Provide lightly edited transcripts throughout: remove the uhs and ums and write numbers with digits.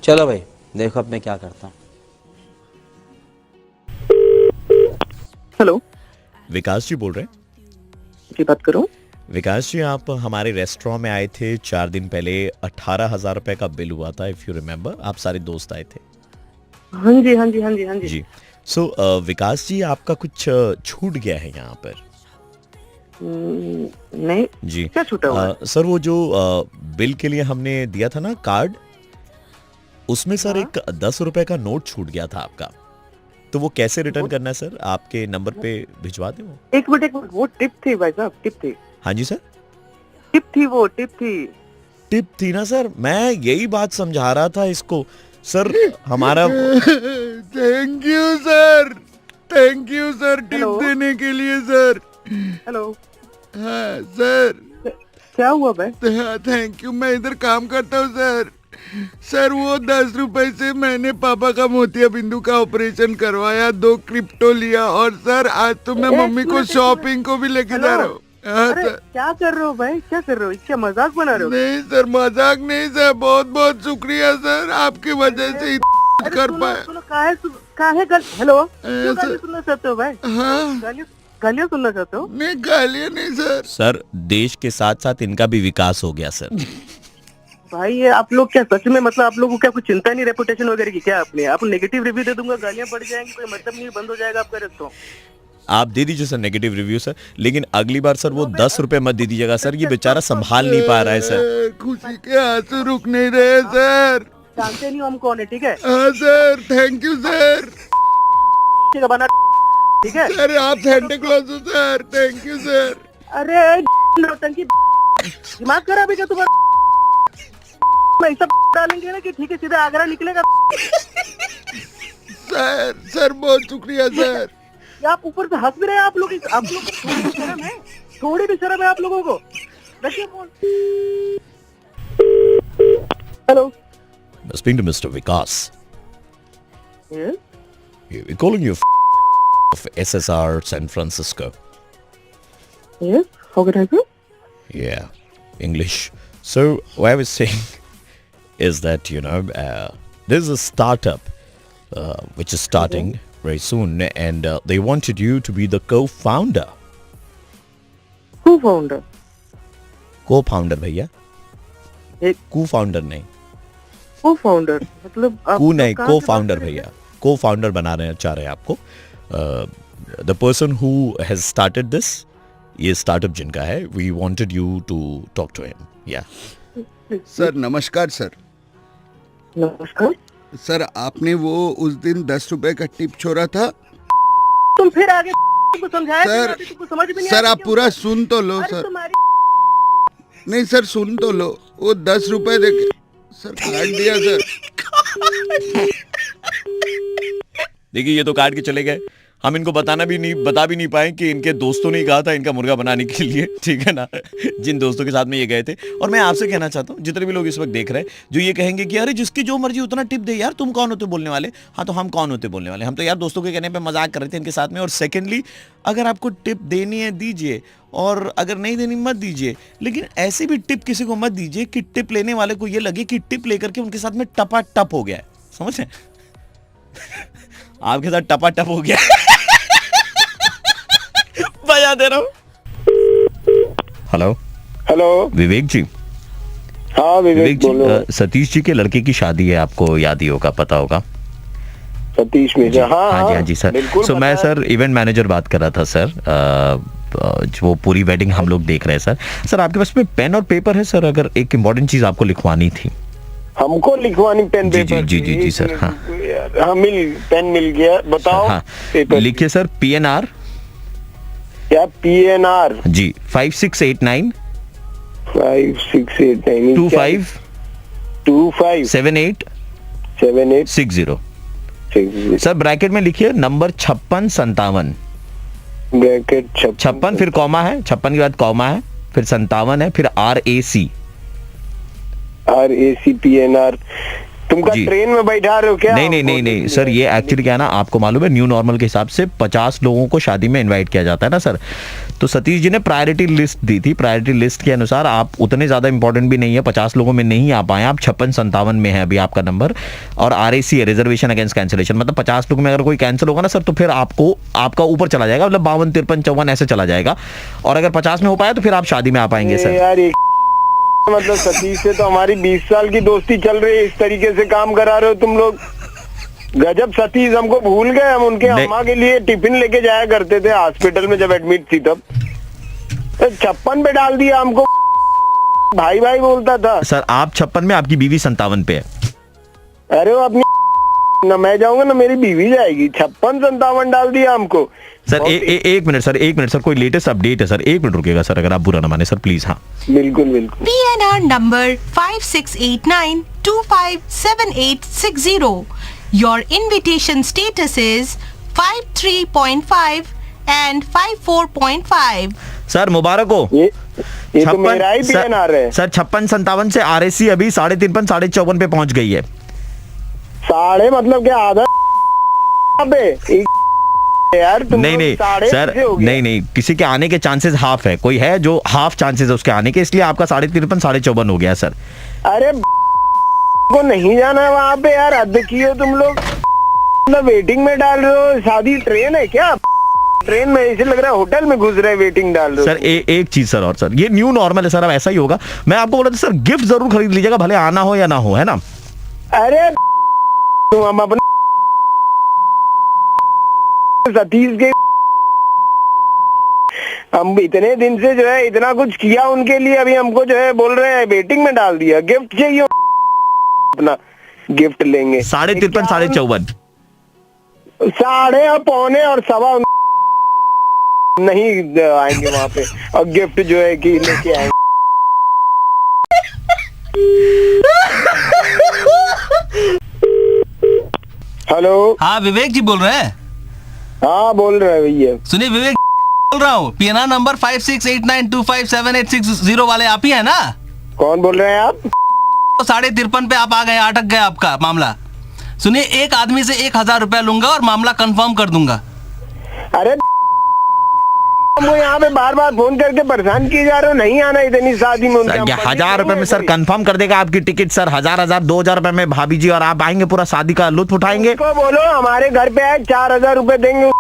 चलो भाई, देखो अब मैं क्या करता हूँ। हेलो, विकास जी बोल रहे हैं? जी बात करो। विकास जी, आप हमारे रेस्टोरेंट में आए थे 4 दिन पहले। 18,000 रुपए का बिल हुआ था, इफ यू रिमेम्बर। आप सारे दोस्त आए थे। हाँ जी, हाँ जी, हाँ जी, हाँ जी। जी। सो विकास जी, आपका कुछ छूट गया है यहाँ पर। नहीं, जी। क्या छूटा हुआ है? सर, वो जो बिल के लिए हमने दिया था ना कार्ड, उसमें सर हाँ? एक 10 रुपए का नोट छूट गया था आपका। तो वो कैसे रिटर्न वो- करना है सर? आपके नंबर पे भिजवा दें वो? एक मिनट, वो टिप थी भाई साहब, टिप थी। हाँ जी सर। टिप थी, वो टिप थी। टिप थी ना सर, मैं यही बात समझा रहा था इसको सर। हमारा thank you sir, thank you sir tip hello? देने के लिए सर। हेलो, हाँ सर, क्या हुआ भाई? Thank you. मैं इधर काम करता हूँ सर। सर, वो 10 रुपए से मैंने पापा का मोतिया बिंदु का ऑपरेशन करवाया, 2 क्रिप्टो लिया, और सर आज तो मैं एक मम्मी को मिनट, एक शॉपिंग को भी लेके जा रहा हूँ। हाँ अरे सर। क्या कर रहे हो भाई, क्या कर रहे हो? क्या मजाक बना रहे हो? नहीं सर, मजाक नहीं सर, बहुत बहुत शुक्रिया सर, आपकी वजह से अरे कर सुनो पाया। सुनो, काहे हेलो, क्यों गाली सर। सुनना चाहते हो भाई? हाँ, गालियाँ सुनना चाहते हो? नहीं गालियाँ नहीं सर। सर, देश के साथ साथ इनका भी विकास हो गया सर। भाई ये आप लोग क्या सच में, मतलब आप लोगों को क्या कुछ चिंता नहीं रेपुटेशन वगैरह की क्या? अपनी आप नेगेटिव रिव्यू दे दूंगा, गालियां बढ़ जाएंगी, कोई मतलब नहीं, बंद हो जाएगा आपका रेस्टोरेंट। आप दे दीजिए सर नेगेटिव रिव्यू सर, लेकिन अगली बार सर वो 10 रुपए मत दे दीजिएगा सर। ये बेचारा संभाल नहीं पा रहा है सर। खुशी के आंसू रुक नहीं रहे सर। जानते नहीं हो हम कौन है, ठीक है? हाँ सर, थैंक यू सर। ठीक है, बना, ठीक है? सर, आप सेंटा क्लॉज हो सर, थैंक यू सर। अरे नौटंकी, दिमाग खराब है क्या तुम्हारा? मैं सब डालेंगे ना कि ठीक है सीधे आगरा निकलेगा। सर बहुत शुक्रिया सर। ये आप ऊपर से हंस भी रहे हैं, आप लोग को थोड़ी भी शर्म है? थोड़ी भी शर्म है आप लोगों को? रखिए phone. Hello, Speaking to Mr. Vikas. Yes? We're calling you of SSR San Francisco. Yes? How can I help you? Yeah, English. So what I was saying is that there's a startup which is starting very soon, and they wanted you to be the co-founder. Who founder? Co-founder भैया, एक co-founder नहीं, co-founder मतलब आप को नहीं, कहाँ से बात co-founder कर रहे हैं? भैया, co-founder बनाने चाह रहे हैं आपको। The person who has started this, ये startup जिनका है, we wanted you to talk to him. Yeah. Sir नमस्कार सर। नमस्कार। सर, आपने वो उस दिन 10 रुपए का टिप छोड़ा था। तुम फिर आगे तुमको समझाया सर, कि तुमको समझ में नहीं सर आता आप क्या? पूरा सुन तो लो अरे सर। तुम्हारी नहीं सर, सुन तो लो। वो 10 रुपए देके सर काट दिया सर। देखिए, ये तो काट के चले गए। हम इनको बता भी नहीं पाए कि इनके दोस्तों ने ही कहा था इनका मुर्गा बनाने के लिए, ठीक है ना, जिन दोस्तों के साथ में ये गए थे। और मैं आपसे कहना चाहता हूँ, जितने भी लोग इस वक्त देख रहे हैं, जो ये कहेंगे कि अरे जिसकी जो मर्जी उतना टिप दे यार, तुम कौन होते बोलने वाले? हाँ, तो हम कौन होते बोलने वाले? हम तो यार दोस्तों के कहने पे मजाक कर रहे थे इनके साथ में। और सेकेंडली, अगर आपको टिप देनी है दीजिए, और अगर नहीं देनी मत दीजिए। लेकिन ऐसे भी टिप किसी को मत दीजिए कि टिप लेने वाले को ये लगे कि टिप लेकर के उनके साथ में टपा टप हो गया है। समझ रहे आपके साथ टपा टप हो गया। बजा दे रहा हूँ। हेलो हेलो, विवेक जी। हाँ विवेक विवेक जी, बोलो। सतीश जी के लड़के की शादी है, आपको याद ही होगा, पता होगा। सतीश मिर्जा, हाँ हाँ जी, हाँ जी सर। बिल्कुल सो मैं पता सर इवेंट मैनेजर बात कर रहा था सर। वो पूरी वेडिंग हम लोग देख रहे हैं सर। सर आपके पास में पेन और पेपर है सर? अगर एक इम्पोर्टेंट चीज आपको लिखवानी थी। हमको लिखवानी पेन जी, पेपर। जी, जी, जी, सर, हाँ। हाँ, पेन मिल गया, बताओ। हाँ, पेपर लिखिए सर, PNR। क्या PNR? जी, 5689 5689 25 25 78 78 60। 60 सर ब्रैकेट में लिखिए नंबर 5657। ब्रैकेट 56 फिर कॉमा है, 56 के बाद कॉमा है, फिर 57 है, फिर RAC। RAC PNR तुमका जी। ट्रेन में बैठा रहे हो क्या? नहीं सर, ये एक्चुअली क्या है ना, आपको मालूम है न्यू नॉर्मल के हिसाब से 50 लोगों को शादी में इनवाइट किया जाता है ना सर। तो सतीश जी ने प्रायोरिटी लिस्ट दी थी, प्रायोरिटी लिस्ट के अनुसार आप उतने ज्यादा इंपॉर्टेंट भी नहीं है, 50 लोगों में नहीं आ पाए आप, 56-57 में है अभी आपका नंबर, और RAC है, रिजर्वेशन अगेंस्ट कैंसिलेशन, मतलब 50 लोग में अगर कोई कैंसिल होगा ना सर तो फिर आपको आपका ऊपर चला जाएगा, मतलब 52, 53, 54 ऐसे चला जाएगा, और अगर 50 में हो पाया तो फिर आप शादी में आ पाएंगे सर। यार ये मतलब सतीश से तो हमारी 20 साल की दोस्ती चल रही है, इस तरीके से काम करा रहे हो तुम लोग। गजब सतीश, हमको भूल गए। हम उनके अम्मा के लिए टिफिन लेके जाया करते थे हॉस्पिटल में जब एडमिट थी तब। 56 पे डाल दिया हमको, भाई भाई बोलता था। सर आप 56 में, आपकी बीवी 57 पे है। अरे वो अपनी ना मैं जाऊंगा ना मेरी बीवी जाएगी, 56-57 डाल दिया हमको सर। एक मिनट सर, कोई लेटेस्ट अपडेट है सर, 1 मिनट रुकेगा सर, अगर आप बुरा ना माने सर प्लीज। हाँ बिल्कुल बिल्कुल। PNR number 5689257860. Your invitation status is 53.5 and 54.5. Sir मुबारक हो। ये तो मेरा ही PNR है सर। 56-57 से RAC अभी 53, 54 पे पहुंच गई है। साढ़े मतलब क्या आधा पे यार तुम नहीं सर, नहीं किसी के आने के चांसेस हाफ है, कोई है जो हाफ चांसेस है उसके आने के, इसलिए आपका 53, 54 हो गया सर। अरे को नहीं जाना है वहाँ पे यार, हद की हो तुम लोग, मतलब वेटिंग में डाल रहे हो। शादी ट्रेन है क्या? ट्रेन में ऐसे लग रहा है होटल में घुस रहे, वेटिंग डाल रहे हो। सर एक चीज सर, और सर ये न्यू नॉर्मल है सर, अब ऐसा ही होगा। मैं आपको बोला था सर, गिफ्ट जरूर खरीद लीजिएगा, भले आना हो या ना हो, है ना। अरे हम अपने सतीश के हम इतने दिन से जो है इतना कुछ किया उनके लिए, अभी हमको जो है बोल रहे हैं वेटिंग में डाल दिया। गिफ्ट चाहिए, अपना गिफ्ट लेंगे। 53, 54 साढ़े और पौने और सवा नहीं आएंगे वहाँ पे, और गिफ्ट जो है कि लेके आएंगे। हेलो, हाँ विवेक जी बोल रहे हैं। हाँ बोल रहे हैं भैया। सुनिए विवेक बोल रहा हूँ, PNR नंबर 5689257860 वाले आप ही है ना? कौन बोल रहे हैं आप? 53 पे आप आ गए, अटक गए आपका मामला। सुनिए, एक आदमी से 1000 रुपया लूंगा और मामला कंफर्म कर दूंगा। अरे हमको यहाँ पे बार बार फोन करके परेशान किए जा रहे हो, नहीं आना इतनी शादी में। 1000 रुपए में सर कंफर्म कर देगा आपकी टिकट सर। 1000-2000 रुपए में भाभी जी और आप आएंगे, पूरा शादी का लुत्फ उठाएंगे। उसको बोलो हमारे घर पे आए, 4000 रुपए देंगे।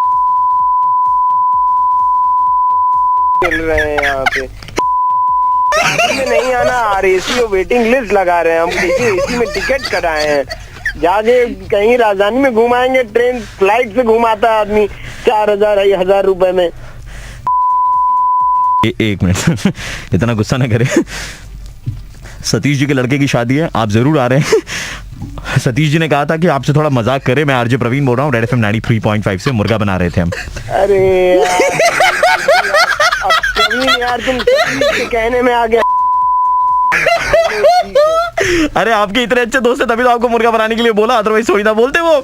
मिल रहे हैं यहाँ पे, शादी में नहीं आना, RAC वेटिंग लिस्ट लगा रहे हैं। हम AC में टिकट कराए हैं, जाके कहीं राजधानी में घुमाएंगे। ट्रेन फ्लाइट से घुमाता है आदमी 4000 रुपए में। एक मिनट इतना गुस्सा ना करे। सतीश जी के लड़के की शादी है, आप जरूर आ रहे हैं। सतीश जी ने कहा था कि आपसे थोड़ा मजाक करे। मैं RJ प्रवीण बोल रहा हूँ, रेड FM 93.5 से। मुर्गा बना रहे थे हम। अरे यार तुम सतीश के कहने में आ गया। अरे आपके इतने अच्छे दोस्त है तभी तो आपको मुर्गा बनाने के लिए बोला, अदरवाइज थोड़ी ना बोलते वो।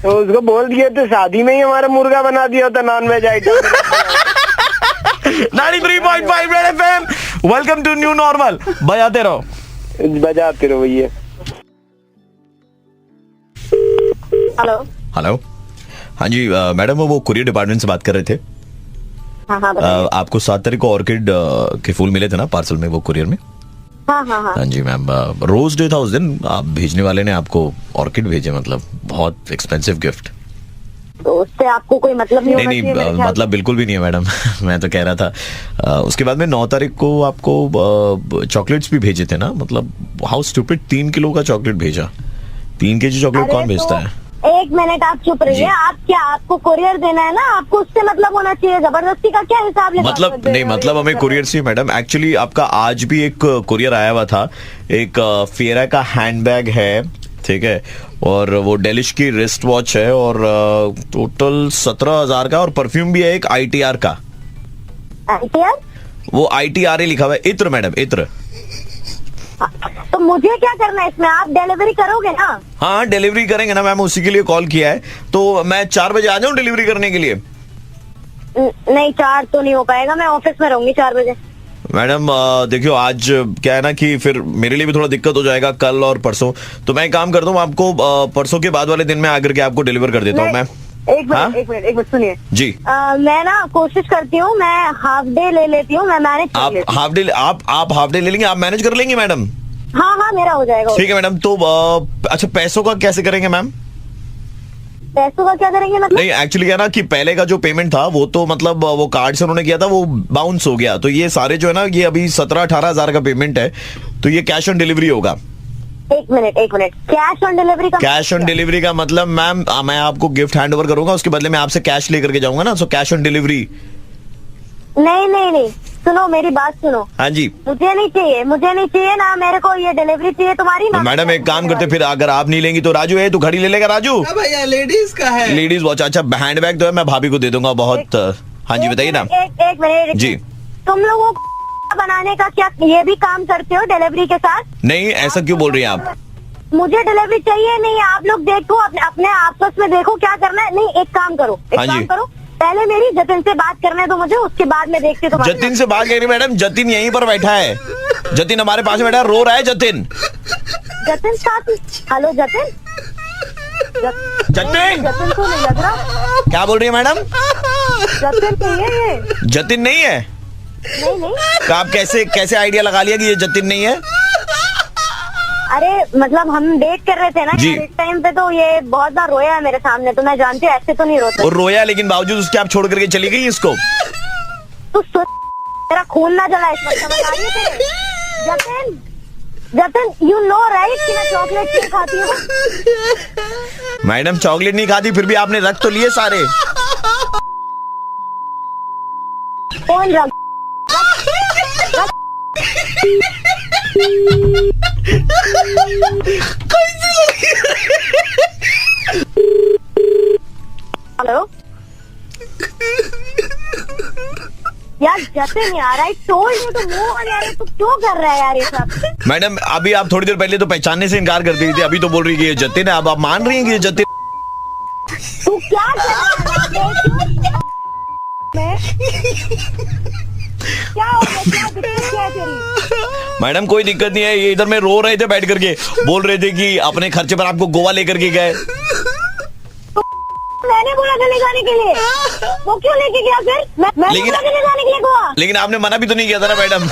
तो उसको बोल दिए थे, शादी में ही हमारा मुर्गा बना दिया होता, non veg item. 93.5 red FM, welcome to new normal. बजाते रहो भैया। हेलो हाँ जी मैडम, वो कुरियर डिपार्टमेंट से बात कर रहे थे। हाँ, आपको 7 तारीख को ऑर्किड के फूल मिले थे ना पार्सल में, वो कुरियर में। हाँ जी मैम, रोज डे था उस दिन, आप भेजने वाले ने आपको ऑर्किड भेजे, मतलब बहुत एक्सपेंसिव गिफ्ट। तो उससे आपको कोई मतलब नहीं मतलब बिल्कुल भी नहीं है मैडम। मैं तो कह रहा था उसके बाद में 9 तारीख को आपको चॉकलेट्स भी भेजे थे ना, मतलब हाउ स्टूपिड, 3 किलो का चॉकलेट भेजा। 3 kg चॉकलेट कौन भेजता है? एक मिनट आप चुप रहिए। आप क्या, आपको कुरियर देना है ना, आपको उससे मतलब होना चाहिए। जबरदस्ती का क्या हिसाब लगा? मतलब नहीं, मतलब हमें कुरियर से मैडम, एक्चुअली आपका आज भी एक कुरियर आया हुआ था, एक फेरा का हैंडबैग है, ठीक है, और वो डेलिश की रिस्ट वॉच है, और टोटल 17,000 का, और परफ्यूम भी है एक ITR का। ITR? वो ITR लिखा हुआ है, इत्र मैडम, इत्र। तो मुझे क्या करना है इसमें? आप डिलीवरी करोगे ना? हाँ डिलीवरी करेंगे ना मैम, उसी के लिए कॉल किया है। तो मैं 4 बजे आ जाऊँ डिलीवरी करने के लिए? नहीं 4 तो नहीं हो पाएगा, मैं ऑफिस में रहूंगी 4 बजे। मैडम देखियो, आज क्या है ना कि फिर मेरे लिए भी थोड़ा दिक्कत हो जाएगा कल और परसों, तो मैं एक काम करता हूँ, आपको परसों के बाद वाले दिन में आकर के आपको डिलीवर कर देता हूँ मैं। एक मिनट सुनिए जी। मैं ना कोशिश करती हूँ, मैं हाफ डे ले लेती हूँ, मैं मैनेज कर लेती हूँ। आप हाफ डे ले लेंगे, आप मैनेज कर लेंगे मैडम? हाँ मेरा हो जाएगा। ठीक है मैडम। तो अच्छा, पैसों का कैसे करेंगे मैम? पैसों का क्या करेंगे मतलब? नहीं, एक्चुअली क्या ना कि पहले का जो पेमेंट था वो तो मतलब वो कार्ड से उन्होंने किया था, वो बाउंस हो गया, तो ये सारे जो है ना, ये अभी 17-18 हजार का पेमेंट है, तो ये कैश ऑन डिलीवरी होगा। एक मिनट कैश ऑन डिलीवरी का? कैश ऑन डिलीवरी का मतलब मैम, मैं आपको गिफ्ट हैंड ओवर करूंगा, उसके बदले में आपसे कैश लेकर के जाऊंगा ना, सो कैश ऑन डिलीवरी। नहीं, सुनो मेरी बात सुनो। हाँ जी। मुझे नहीं चाहिए ना, मेरे को ये डिलीवरी चाहिए तुम्हारी। मैडम एक काम करते, फिर अगर आप नहीं लेंगी तो राजू है, तू घड़ी ले लेगा राजू? भैया लेडीज का है। लेडीज वॉच, अच्छा हैंड बैग तो है, मैं भाभी को दे दूंगा बहुत। हाँ जी बताइए ना। एक मिनट जी। तुम लोगों को बनाने का क्या ये भी काम करते हो डिलीवरी के साथ? नहीं, ऐसा क्यों बोल रही हैं आप? मुझे डिलीवरी चाहिए नहीं, आप लोग देखो अपने आपस में देखो क्या करना है। नहीं, एक काम करो, पहले मेरी जतिन से बात करने दो मुझे, उसके बाद में देखती हूँ। जतिन से बात करिए मैडम, जतिन यहीं पर बैठा है, जतिन हमारे पास बैठा है, रो रहा है जतिन साथ। हेलो जतिन तो नहीं लग रहा। क्या बोल रही है मैडम? जतिन नहीं है ये। जतिन नहीं है? नहीं। तो आप कैसे आइडिया लगा लिया कि ये जतिन नहीं है? अरे मतलब हम डेट कर रहे थे ना इस टाइम पे, तो ये बहुत बार रोया है मेरे सामने, तो मैं जानती हूँ ऐसे तो नहीं रोता। और रोया, लेकिन बावजूद उसके आप छोड़ करके चली गई इसको? तो तेरा खून ना जला इस वक्त, समझ आ रही है तेरे? जतिन यू नो राइट कि मैं चॉकलेट नहीं खाती हूँ। मैडम चॉकलेट नहीं खाती, फिर भी आपने रख तो लिए सारे। कौन रख? हेलो यार जतिन यार, I told you to move on यार, तू क्यों कर रहा है यार ये सब? मैडम अभी आप थोड़ी देर पहले तो पहचानने से इनकार कर दी थी, अभी तो बोल रही है कि ये जतिन है, अब आप मान रही हैं कि ये जतिन? तू क्या कर रहा है? मैडम कोई दिक्कत नहीं है, ये इधर में रो रहे थे बैठ करके, बोल रहे थे कि अपने खर्चे पर आपको गोवा लेकर के गए। मैंने बोला था ले जाने के लिए, वो क्यों लेके गया फिर? मैंने बोला था ले जाने के लिए गोवा। लेकिन आपने मना भी तो नहीं किया था ना मैडम।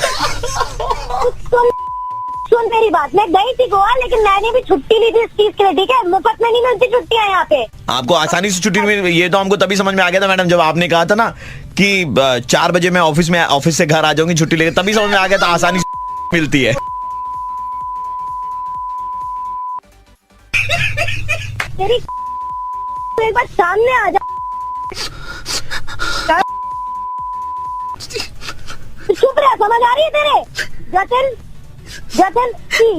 सुन मेरी बात, मैं गई थी गोवा, लेकिन मैंने भी छुट्टी ली थी इस चीज के लिए, ठीक है? मुफ्त में नहीं मिलती छुट्टियां यहाँ पे। आपको आसानी से छुट्टी मिल, ये तो हमको तभी समझ में आ गया था मैडम, जब आपने कहा था ना कि 4 बजे मैं ऑफिस से घर आ जाऊंगी छुट्टी लेकर, तभी समझ में आ गया था आसानी से मिलती है। तेरी एक बार सामने आ जा। चुप रह, समझ आ रही है तेरे? Jatin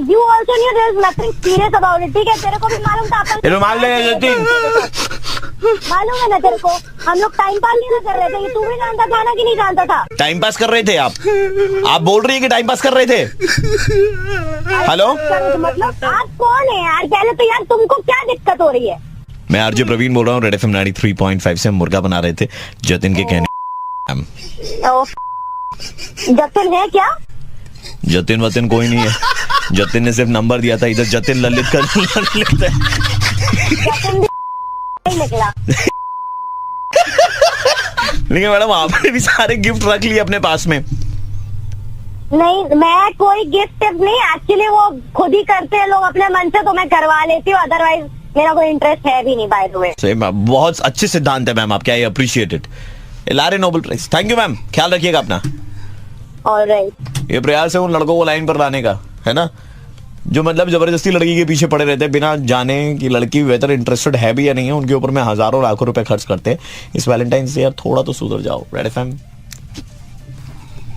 you also knew there is nothing serious about it, ठीक है? तेरे को भी मालूम था अपन रुमाल ले जतिन, मालूम है ना तेरे को, हम लोग टाइम पास नहीं कर रहे थे, ये तू भी जानता था ना कि नहीं जानता था? टाइम पास कर रहे थे आप बोल रही है कि टाइम पास कर रहे थे? हेलो मतलब आप कौन है यार? पहले तो यार तुमको क्या दिक्कत हो रही है? मैं आरजे प्रवीण बोल रहा हूँ, रेड एफएम 93.5 से। मुर्गा बना रहे थे जतिन के कहने। जतिन है क्या? जतिन वतिन कोई नहीं है, जतिन ने सिर्फ नंबर दिया था, इधर जतिन ललित का लिखता है। निकला। लेकिन मैडम आपने भी सारे गिफ्ट रख लिए अपने पास में। नहीं, मैं कोई गिफ्ट नहीं, एक्चुअली वो खुद ही करते हैं लोग अपने मन से, तो मैं करवा लेती हूँ, अदरवाइज मेरा कोई इंटरेस्ट है भी नहीं। बाय द वे सही मैम, बहुत अच्छे सिद्धांत है मैम आपके, आई अप्रिशिएट इट। लारे Nobel prize, thank you ma'am, ख्याल रखिएगा अपना। ऑलराइट। ये प्रयास है उन लड़कों को लाइन पर लाने का, है ना, जो मतलब जबरदस्ती लड़की के पीछे पड़े रहते हैं बिना जाने कि लड़की वेदर इंटरेस्टेड है भी या नहीं है, उनके ऊपर में हजारों लाखों रुपए खर्च करते हैं। इस वैलेंटाइन से यार थोड़ा तो सुधर जाओ। रेड एफएम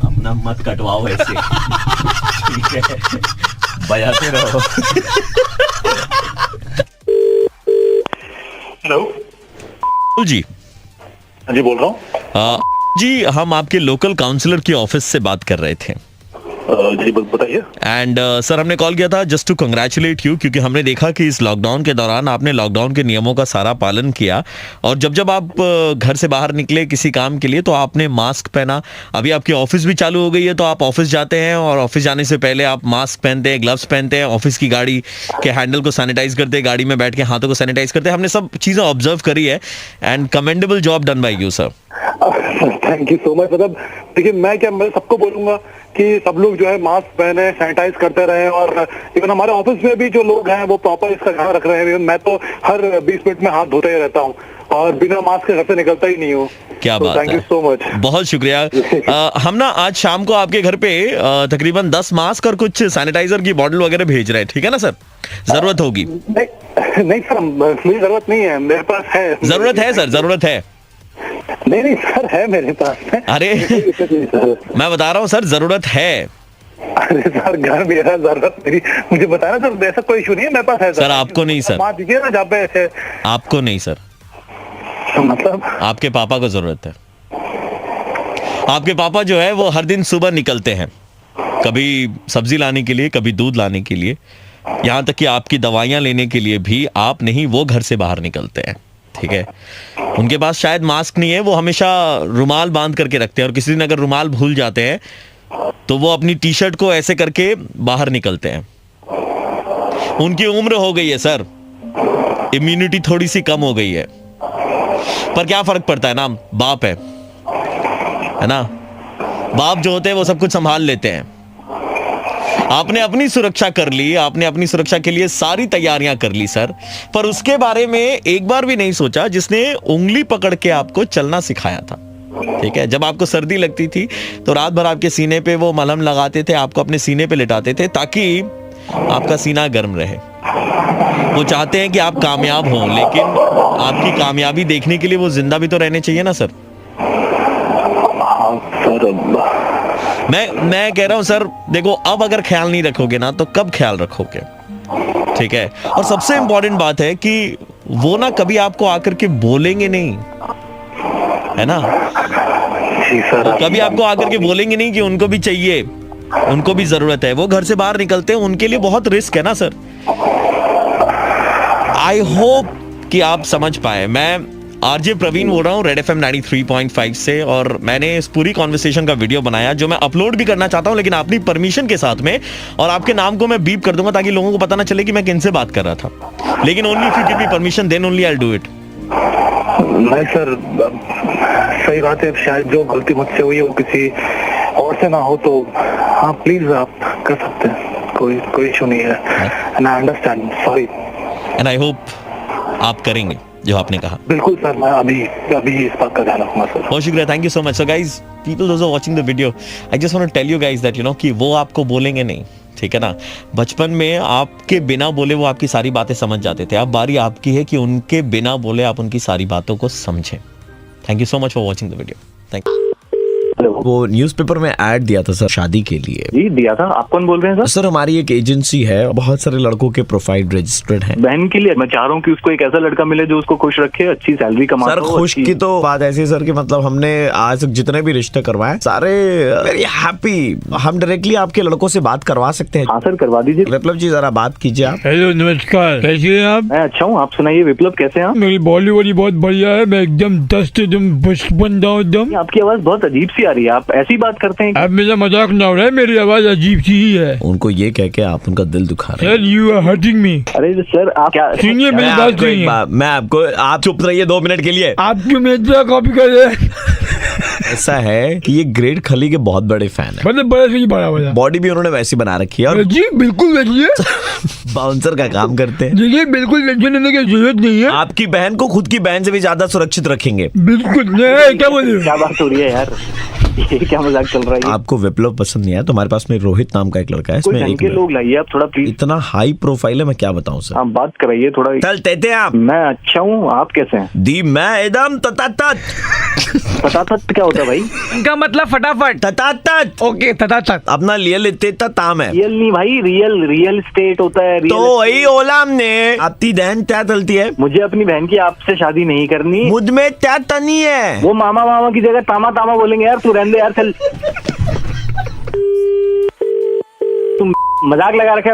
अपना मत कटवाओ ऐसे, ठीक है, बजाते रहो। हेलो जी। हाँ जी, बोल रहा हूँ। जी, हम आपके लोकल काउंसलर के ऑफिस से बात कर रहे थे। जी बताइए। एंड सर हमने कॉल किया था जस्ट टू कंग्रेचुलेट यू, क्योंकि हमने देखा कि इस लॉकडाउन के दौरान आपने लॉकडाउन के नियमों का सारा पालन किया और जब आप घर से बाहर निकले किसी काम के लिए तो आपने मास्क पहना। अभी आपकी ऑफिस भी चालू हो गई है तो आप ऑफिस जाते हैं और ऑफिस जाने से पहले आप मास्क पहनते हैं, ग्लव्स पहनते हैं, ऑफिस की गाड़ी के हैंडल को सैनिटाइज करते हैं, गाड़ी में बैठ के हाथों को सैनिटाइज करते हैं। हमने सब चीज़ें ऑब्जर्व करी है and commendable job done by you sir. Thank you so much. मतलब देखिए मैं सबको बोलूंगा कि सब लोग जो है मास्क पहने, सैनिटाइज करते रहे और इवन हमारे ऑफिस में भी जो लोग हैं वो प्रॉपर इसका ध्यान रख रहे हैं। मैं तो हर 20 मिनट में हाथ धोते ही रहता हूँ और बिना मास्क के घर से निकलता ही नहीं हूँ। क्या बात है, थैंक यू सो मच, बहुत शुक्रिया। हम ना आज शाम को आपके घर पे तकरीबन 10 मास्क और कुछ सैनिटाइजर की बॉटल वगैरह भेज रहे हैं, ठीक है ना सर? जरूरत होगी? नहीं सर, मुझे जरूरत नहीं है, मेरे पास है। जरूरत है सर, जरूरत है? नहीं सर, है मेरे पास है। अरे मैं बता रहा हूँ सर, जरूरत है। अरे सर घर मेरा, जरूरत मेरी, मुझे बताना सर, ऐसा कोई इशू नहीं है, मेरे पास है सर। आपको नहीं सर, मार दीजिए ना जहाँ पे ऐसे। आपको नहीं सर, मतलब आपके पापा को जरूरत है। आपके पापा जो है वो हर दिन सुबह निकलते हैं, कभी सब्जी लाने के लिए, कभी दूध लाने के लिए, यहाँ तक कि आपकी दवाइयाँ लेने के लिए भी आप नहीं, वो घर से बाहर निकलते हैं, ठीक है? उनके पास शायद मास्क नहीं है, वो हमेशा रुमाल बांध करके रखते हैं और किसी दिन अगर रुमाल भूल जाते हैं तो वो अपनी टी शर्ट को ऐसे करके बाहर निकलते हैं। उनकी उम्र हो गई है सर, इम्यूनिटी थोड़ी सी कम हो गई है, पर क्या फर्क पड़ता है ना, बाप है ना? बाप जो होते हैं वो सब कुछ संभाल लेते हैं। आपने अपनी सुरक्षा कर ली, आपने अपनी सुरक्षा के लिए सारी तैयारियां कर ली सर, पर उसके बारे में एक बार भी नहीं सोचा जिसने उंगली पकड़ के आपको चलना सिखाया था, ठीक है? जब आपको सर्दी लगती थी तो रात भर आपके सीने पे वो मलहम लगाते थे, आपको अपने सीने पे लिटाते थे ताकि आपका सीना गर्म रहे। वो चाहते हैं कि आप कामयाब हों, लेकिन आपकी कामयाबी देखने के लिए वो जिंदा भी तो रहने चाहिए ना सर? मैं कह रहा हूं सर, देखो अब अगर ख्याल नहीं रखोगे ना तो कब ख्याल रखोगे, ठीक है? और सबसे इंपॉर्टेंट बात है कि वो ना कभी आपको आकर के बोलेंगे नहीं, है ना? कभी आपको आकर के बोलेंगे नहीं कि उनको भी चाहिए, उनको भी जरूरत है। वो घर से बाहर निकलते हैं, उनके लिए बहुत रिस्क है ना सर। आई होप कि आप समझ पाए। मैं आरजे प्रवीण बोल रहा हूँ रेड एफएम 93.5 से, और मैंने इस पूरी कॉन्वर्सेशन का वीडियो बनाया जो मैं अपलोड भी करना चाहता हूँ, लेकिन अपनी परमिशन के साथ में, और आपके नाम को मैं बीप कर दूंगा ताकि लोगों को पता ना चले कि मैं किनसे बात कर रहा था, लेकिन only if you give me permission then only I will do it. नहीं सर, सही बात है, शायद जो गलती मुझसे हुई है वो किसी और से ना हो, तो हाँ प्लीज आप कर सकते हैं, कोई इशू नहीं है। And I understand, sorry. And I hope आप करेंगे जो आपने कहा। बिल्कुल सर, मैं अभी इस बात का ध्यान रखूंगा सर। बहुत शुक्रिया, thank you so much. So guys, people those are watching the video, I just want to tell you guys that you know कि वो आपको बोलेंगे नहीं, ठीक है ना? बचपन में आपके बिना बोले वो आपकी सारी बातें समझ जाते थे। अब बारी आपकी है कि उनके बिना बोले आप उनकी सारी बातों को समझें। Thank you so much for watching the video. Thank you. वो न्यूज़पेपर में ऐड दिया था सर शादी के लिए। जी दिया था। आप कौन बोल रहे हैं सर? सर हमारी एक एजेंसी है, बहुत सारे लड़कों के प्रोफाइल रजिस्टर्ड हैं। बहन के लिए मैं चाह रहा हूँ कि उसको एक ऐसा लड़का मिले जो उसको खुश रखे, अच्छी सैलरी कमाता सर हो। खुश की तो बात ऐसी है सर कि मतलब हमने आज तक जितने भी रिश्ते करवाए सारे वेरी हैप्पी। हम डायरेक्टली आपके लड़कों से बात करवा सकते हैं। हाँ सर, करवा दीजिए। विप्लव जी जरा बात कीजिए आप। हेलो नमस्कार, कैसे हैं आप? मैं अच्छा हूँ, आप सुनाइए विप्लव, कैसे हैं आप? मेरी बॉडी वॉडी बहुत बढ़िया है, मैं एकदम दस्त एकदम पुष्ट बन जाऊँ एकदम। आपकी आवाज बहुत अजीब सी आ रही है, आप ऐसी बात करते हैं? अब मेरा मजाक ना हो रहा है, मेरी आवाज अजीब सी ही है। उनको ये कह के आप उनका दिल दुखा रहे हैं। Sir you are hurting me. अरे सर आप क्या सुनिए मेरी बात सुनिए। मैं आपको, आप चुप रहिए 2 मिनट के लिए। आप क्यों मेरा कॉपी कर रहे हैं? ऐसा है कि ये ग्रेट खली के बहुत बड़े फैन है, मतलब बड़ा से बड़ा वाला। बॉडी भी उन्होंने वैसी बना रखी है और जी बिल्कुल वैसी है। बाउंसर का काम करते हैं। जी बिल्कुल टेंशन लेने की जरूरत नहीं है। आपकी बहन को खुद की बहन से भी ज्यादा सुरक्षित रखेंगे। बिल्कुल। क्या बोल, क्या बात हो रही है यार, ये क्या मजाक चल रहा है? आपको विप्लव पसंद नहीं है तो हमारे पास में रोहित नाम का एक लड़का है, इसमें एक लोग लाइए आप थोड़ा प्लीज। इतना हाई प्रोफाइल है, मैं क्या बताऊं सर। आप बात कराइए थोड़ा। चलते थे आप। मैं अच्छा हूँ, आप कैसे हैं? दी मैं एकदम ततातत। ततातत क्या होता है भाई? इनका मतलब फटाफट। ततातत। ओके ततातत। अपना रियल इस्टेट ताम है। रियल नहीं भाई, रियल स्टेट होता है। तो वही ओला हमने। आपकी बहन क्या चलती है? मुझे अपनी बहन की आपसे शादी नहीं करनी। मुझ में क्या तनी है? वो मामा की जगह तामा बोलेंगे यार, तू रहने दे यार, चल। तुम मजाक लगा रखे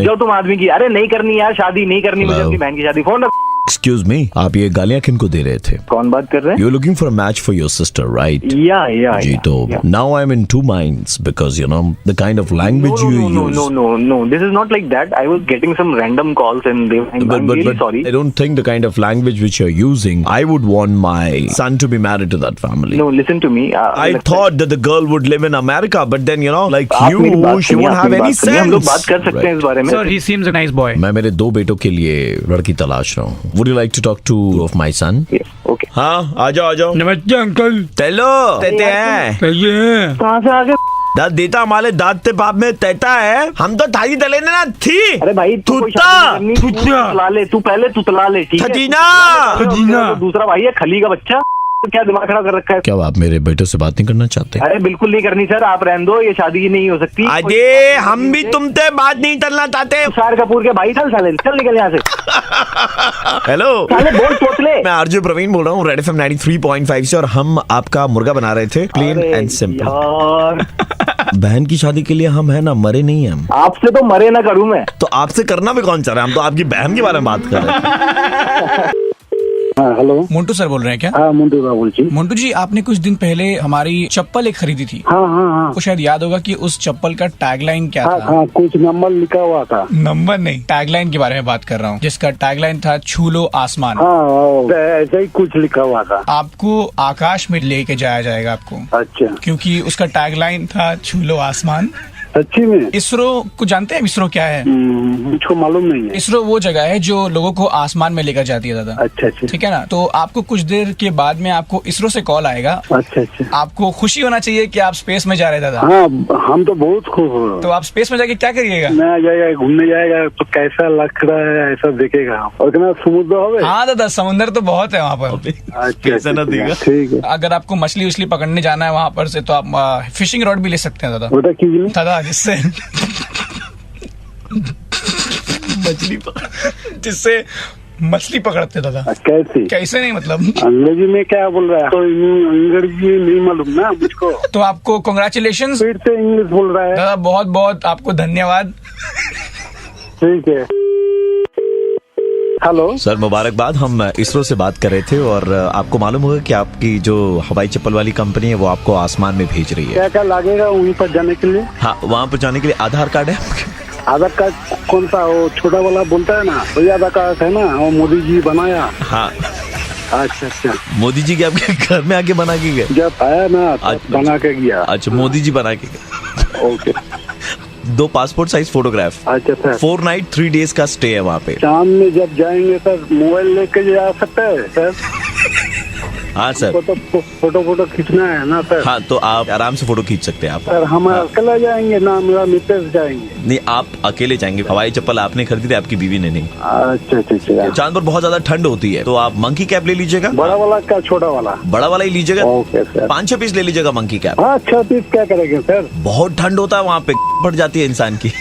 जो तुम आदमी की। अरे नहीं करनी यार शादी, नहीं करनी मुझे अपनी बहन की शादी। फोन एक्सक्यूज मी, आप ये गालियां किनको दे रहे थे? कौन बात कर रहे हैं? You looking for a match for your sister, right? या जी, तो now I am in two minds because you know the kind of language you use. No, this is not like that. I was getting some random calls and I'm really sorry. I don't think the kind of language which you're using, I would want my son to be married to that family. No, listen to me. I thought that the girl would live in America, but then you know, like you, she won't have any sense. हम लोग बात कर सकते हैं इस बारे में। Sir, he seems a nice boy. मैं मेरे 2 बेटों के लिए लड़की तलाश रहा हूँ। Would you like to talk to of my son? Yes, okay. हाँ, आ जाओ। नमस्ते अंकल। तेलो तेते हैं। कहिए। कहाँ से आ गए? दाद देता हमारे दांत ते बाप में तेता है। हम तो थाली तले ना थी। अरे भाई तू तुतला ले, तू पहले तुतला ले, ठीक है? खजीना। दूसरा भाई है खली का बच्चा, तो क्या दिमाग खराब कर रखा है? क्या आप मेरे बेटों से बात नहीं करना चाहते? अरे बिल्कुल नहीं करनी सर, आप रहने दो, ये शादी नहीं हो सकती। अरे हम भी तुमसे बात नहीं करना चाहते। तुषार कपूर के भाई, चल निकल यहाँ से। हेलो साले बोल तोतले। मैं आरजे प्रवीण बोल रहा हूँ, रेड एफएम 93.5 से, और हम आपका मुर्गा बना रहे थे, प्लेन एंड सिंपल। बहन की शादी के लिए हम है ना, मरे नहीं हम। आपसे तो मरे ना करूँ मैं। तो आपसे करना भी कौन चाह रहा है? हम तो आपकी बहन के बारे में बात कर रहे हैं। हाँ हेलो, मोन्टू सर बोल रहे हैं क्या? हाँ मोन्टू का बोल छी। मोन्टू जी, आपने कुछ दिन पहले हमारी चप्पल एक खरीदी थी। हाँ हाँ हाँ। आपको शायद याद होगा कि उस चप्पल का टैगलाइन क्या हाँ, था? हाँ, कुछ नंबर लिखा हुआ था। नंबर नहीं, टैगलाइन के बारे में बात कर रहा हूँ, जिसका टैगलाइन था छू लो आसमान। हाँ, ऐसा ही कुछ लिखा हुआ था। आपको आकाश में लेके जाया जाएगा आपको। अच्छा। क्योंकि उसका टैगलाइन था छू लो आसमान। सच्ची में? इसरो को जानते हैं? इसरो क्या है? मुझको मालूम नहीं है। इसरो वो जगह है जो लोगों को आसमान में लेकर जाती है दादा। अच्छा अच्छा। ठीक है ना? तो आपको कुछ देर के बाद में आपको इसरो से कॉल आएगा। अच्छा अच्छा। आपको खुशी होना चाहिए कि आप स्पेस में जा रहे हैं दादा। हाँ, हम तो बहुत खुश हो रहे हैं। तो आप स्पेस में जाके क्या करिएगा? मैं जाएगा घूमने जाएगा तो कैसा लग रहा है ऐसा देखेगा। और कितना समुद्र होगा? हाँ दादा, समुद्र तो बहुत है वहाँ पर। कैसा ना देगा? ठीक है। अगर आपको मछली उछली पकड़ने जाना है वहाँ पर से, तो आप फिशिंग रॉड भी ले सकते हैं दादा। बेटा कीजिए दादा, जिससे जिससे मछली पकड़ते दादा। कैसे? कैसे नहीं मतलब? अंग्रेजी में क्या बोल रहा है? तो अंग्रेजी नहीं मालूम ना मुझको। तो आपको कांग्रेचुलेशन। फिर से इंग्लिश बोल रहा है दादा, बहुत बहुत आपको धन्यवाद। ठीक है। हेलो सर, मुबारकबाद। हम इसरो से बात कर रहे थे, और आपको मालूम होगा कि आपकी जो हवाई चप्पल वाली कंपनी है वो आपको आसमान में भेज रही है। क्या क्या लगेगा वहीं पर जाने के लिए? हाँ, वहाँ पर जाने के लिए आधार कार्ड है। आधार कार्ड कौन सा? वो छोटा वाला बोलता है ना, वही आधार कार्ड है ना, वो मोदी जी बनाया। हाँ। अच्छा अच्छा। मोदी जी के आपके घर में आके बना के गए? जब आया ना बना के गया। अच्छा, मोदी जी बना के गए। ओके। 2 passport size photograph. अच्छा सर। 4 नाइट 3 डेज का स्टे है वहाँ पे। शाम में जब जाएंगे सर, मोबाइल लेके जा सकते हैं सर? हाँ सर। फोटो खींचना है ना सर? हाँ, तो आप आराम से फोटो खींच सकते हैं आप। सर हम अकेला जाएंगे ना, मेरा मित्र जाएंगे? नहीं, आप अकेले जाएंगे। हवाई चप्पल आपने खरीदी, आपकी बीवी ने नहीं। अच्छा अच्छा। चांद पर बहुत ज्यादा ठंड होती है, तो आप मंकी कैप ले लीजिएगा। बड़ा वाला क्या छोटा वाला? बड़ा वाला ही लीजिएगा। Okay sir. 5-6 पीस ले लीजिएगा मंकी कैप। हाँ, 6 पीस क्या करेंगे सर? बहुत ठंड होता है वहाँ पे, पड़ जाती है इंसान की।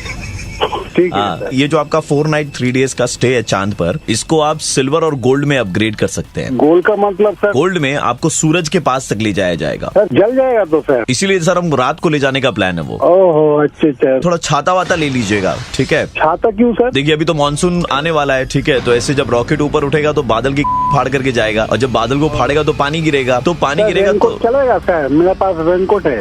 ठीक है। ये जो आपका 4 नाइट 3 डेज का स्टे है चांद पर, इसको आप सिल्वर और गोल्ड में अपग्रेड कर सकते हैं। गोल्ड का मतलब सर? गोल्ड में आपको सूरज के पास तक ले जाया जाएगा। सर जल जाएगा तो सर? इसीलिए सर हम रात को ले जाने का प्लान है वो। ओहो, अच्छा अच्छा। थोड़ा छाता वाता ले लीजिएगा, ठीक है? छाता क्यों सर? देखिए, अभी तो मानसून आने वाला है, ठीक है? तो ऐसे जब रॉकेट ऊपर उठेगा तो बादल की फाड़ करके जाएगा, और जब बादल को फाड़ेगा तो पानी गिरेगा, तो पानी गिरेगा तो चलेगा सर? मेरे पास रेनकोट है।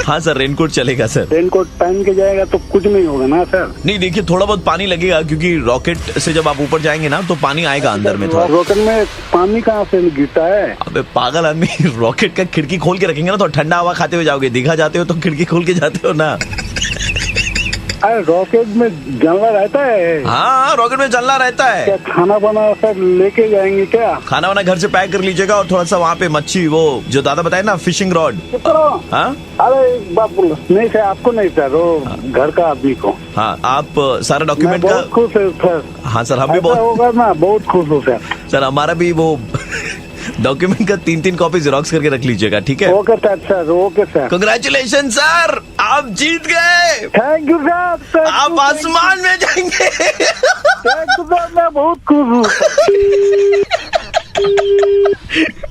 हाँ सर, रेनकोट चलेगा सर। रेनकोट पहन के जाएगा तो कुछ नहीं होगा ना सर? नहीं, देखिए थोड़ा बहुत पानी लगेगा, क्योंकि रॉकेट से जब आप ऊपर जाएंगे ना तो पानी आएगा अंदर में थोड़ा। रॉकेट में पानी कहाँ से गिरता है? अबे पागल आदमी, रॉकेट का खिड़की खोल के रखेंगे ना तो ठंडा हवा खाते हुए जाओगे। दीघा जाते हो तो खिड़की खोल के जाते हो ना। अरे रॉकेट में जलना रहता है? हाँ, रॉकेट में जलना रहता है। क्या खाना बना सर लेके जाएंगे क्या? खाना वाना घर से पैक कर लीजिएगा, और थोड़ा सा वहाँ पे मच्छी, वो जो दादा बताए ना, फिशिंग रॉड। हाँ? अरे एक बात बोलो। नहीं सर, आपको नहीं सर, वो घर का आदमी को। हाँ, आप सारा डॉक्यूमेंट का। खुश है सर। हाँ सर, हम भी बहुत होगा ना, बहुत खुश हो सर। सर हमारा भी वो डॉक्यूमेंट का 3-3 कॉपी जेरोक्स करके रख लीजिएगा, ठीक है? Okay sir, okay sir. Congratulation sir, आप जीत गए। Thank you sir. आप आसमान में जाएंगे। थैंक यू सर, मैं बहुत खुश हूँ।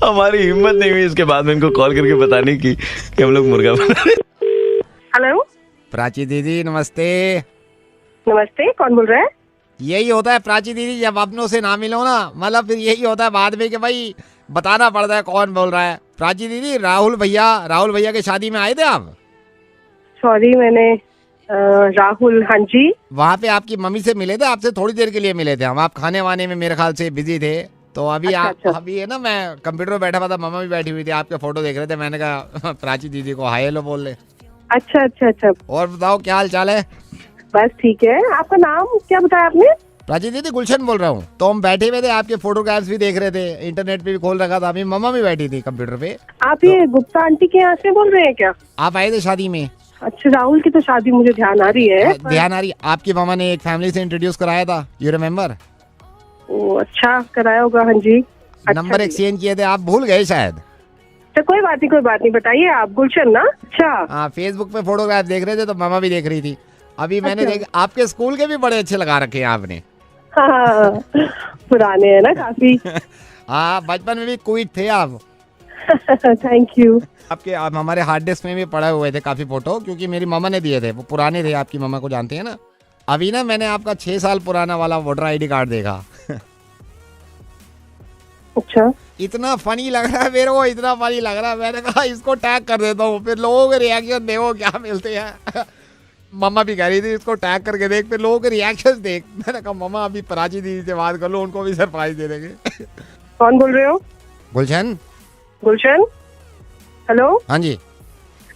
हमारी हिम्मत नहीं हुई इसके बाद में इनको कॉल करके बताने की कि हम लोग मुर्गा बना रहे। हेलो। प्राची दीदी नमस्ते। नमस्ते, कौन बोल रहा है? यही होता है प्राची दीदी, जब अपनों से ना मिलो ना, मतलब फिर यही होता है बाद में कि भाई बताना पड़ता है कौन बोल रहा है। प्राची दीदी राहुल भैया के शादी में आए थे आप? सॉरी, मैंने राहुल, हाँ जी। वहाँ पे आपकी मम्मी से मिले थे, आपसे थोड़ी देर के लिए मिले थे हम। आप खाने वाने में मेरे ख्याल से बिजी थे, तो अभी अभी है ना, मैं कंप्यूटर पे बैठा हुआ था, मम्मा भी बैठी हुई थी, आपके फोटो देख रहे थे। मैंने कहा प्राची दीदी को हाय हेलो बोल ले। अच्छा। और बताओ क्या हाल चाल है? बस ठीक है। आपका नाम क्या बताया आपने? प्राची दीदी गुलशन बोल रहा हूँ। तो हम बैठे हुए थे, आपके फोटोग्राफ्स भी देख रहे थे, इंटरनेट पे भी खोल रखा था, अभी मम्मा भी बैठी थी कंप्यूटर पे। आप ये गुप्ता आंटी के यहाँ से बोल रहे हैं क्या? आप आए थे शादी में? अच्छा, राहुल की तो शादी मुझे ध्यान आ रही है। ध्यान आ रही। आपकी मामा ने एक फैमिली से इंट्रोड्यूस कराया था, यू रिमेम्बर? अच्छा कराया होगा, हाँ जी। नंबर एक्सचेंज किए थे, आप भूल गए शायद। तो कोई बात नहीं, बताइए आप। गुलशन ना? अच्छा हाँ, फेसबुक पे फोटोग्राफ देख रहे थे तो मामा भी देख रही थी। अभी मैंने देखा आपके स्कूल के भी बड़े अच्छे लगा रखे हैं आपने। हाँ, पुराने हैं ना काफी। हाँ, बचपन में भी क्विट थे आप। Thank you. आपके हमारे हार्ड डिस्क में भी पड़े हुए थे काफी फोटो, क्योंकि मेरी मामा ने दिए थे, वो पुराने थे। आपकी मामा को जानते हैं ना? अभी ना मैंने आपका 6 साल पुराना वाला वोटर आईडी कार्ड देखा। अच्छा, इतना फनी लग रहा है मेरे को, इतना फनी लग रहा है। मैंने कहा इसको टैग कर देता हूँ, फिर लोगों के रिएक्शन देखो क्या मिलते हैं। मम्मा भी कह रही थी इसको टैग करके देख, फिर लोगों के रिएक्शन देख। मैंने कहा मम्मा अभी प्राची दीदी से बात कर लो, उनको भी सरप्राइज दे देंगे। कौन बोल रहे हो? गुलशन। हेलो। हाँ जी।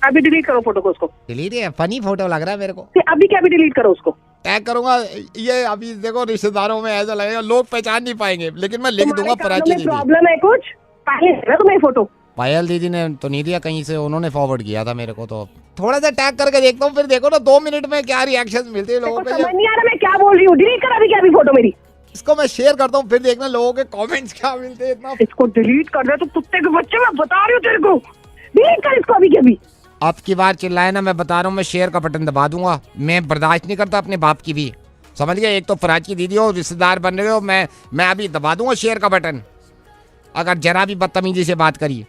अभी डिलीट करो फोटो को, उसको डिलीट है। फनी फोटो लग रहा है मेरे को। अभी क्या, अभी डिलीट करो उसको। टैग करूंगा ये, अभी देखो रिश्तेदारों में ऐसा लगेगा, लोग पहचान नहीं पाएंगे, लेकिन मैं लिख दूंगा प्राची दीदी। प्रॉब्लम है कुछ? तुम्हें फोटो पायल दीदी ने तो नहीं दिया, कहीं से उन्होंने फॉरवर्ड किया था मेरे को। तो थोड़ा सा टैग करके देखता हूँ, फिर देखो ना 2 मिनट में क्या रिएक्शन मिलते हैं लोगों के। समझ नहीं आ रहा मैं क्या बोल रही हूँ। डिलीट कर अभी क्या, अभी फोटो मेरी। इसको मैं शेयर करता हूँ, फिर देखना लोगों के कमेंट्स क्या मिलते हैं। इतना इसको डिलीट कर दे तो कुत्ते के बच्चे, मैं बता रही हूँ तेरे को। डिलीट कर इसको अभी के अभी। अब की बार चिल्लाए ना, मैं बता रहा हूँ, मैं शेयर का बटन दबा दूंगा। मैं बर्दाश्त नहीं करता अपने बाप की भी, समझ गए? एक तो प्राची दीदी हो, रिश्तेदार बन रहे हो, मैं अभी दबा दूंगा शेयर का बटन अगर जरा भी बदतमीजी से बात करिए,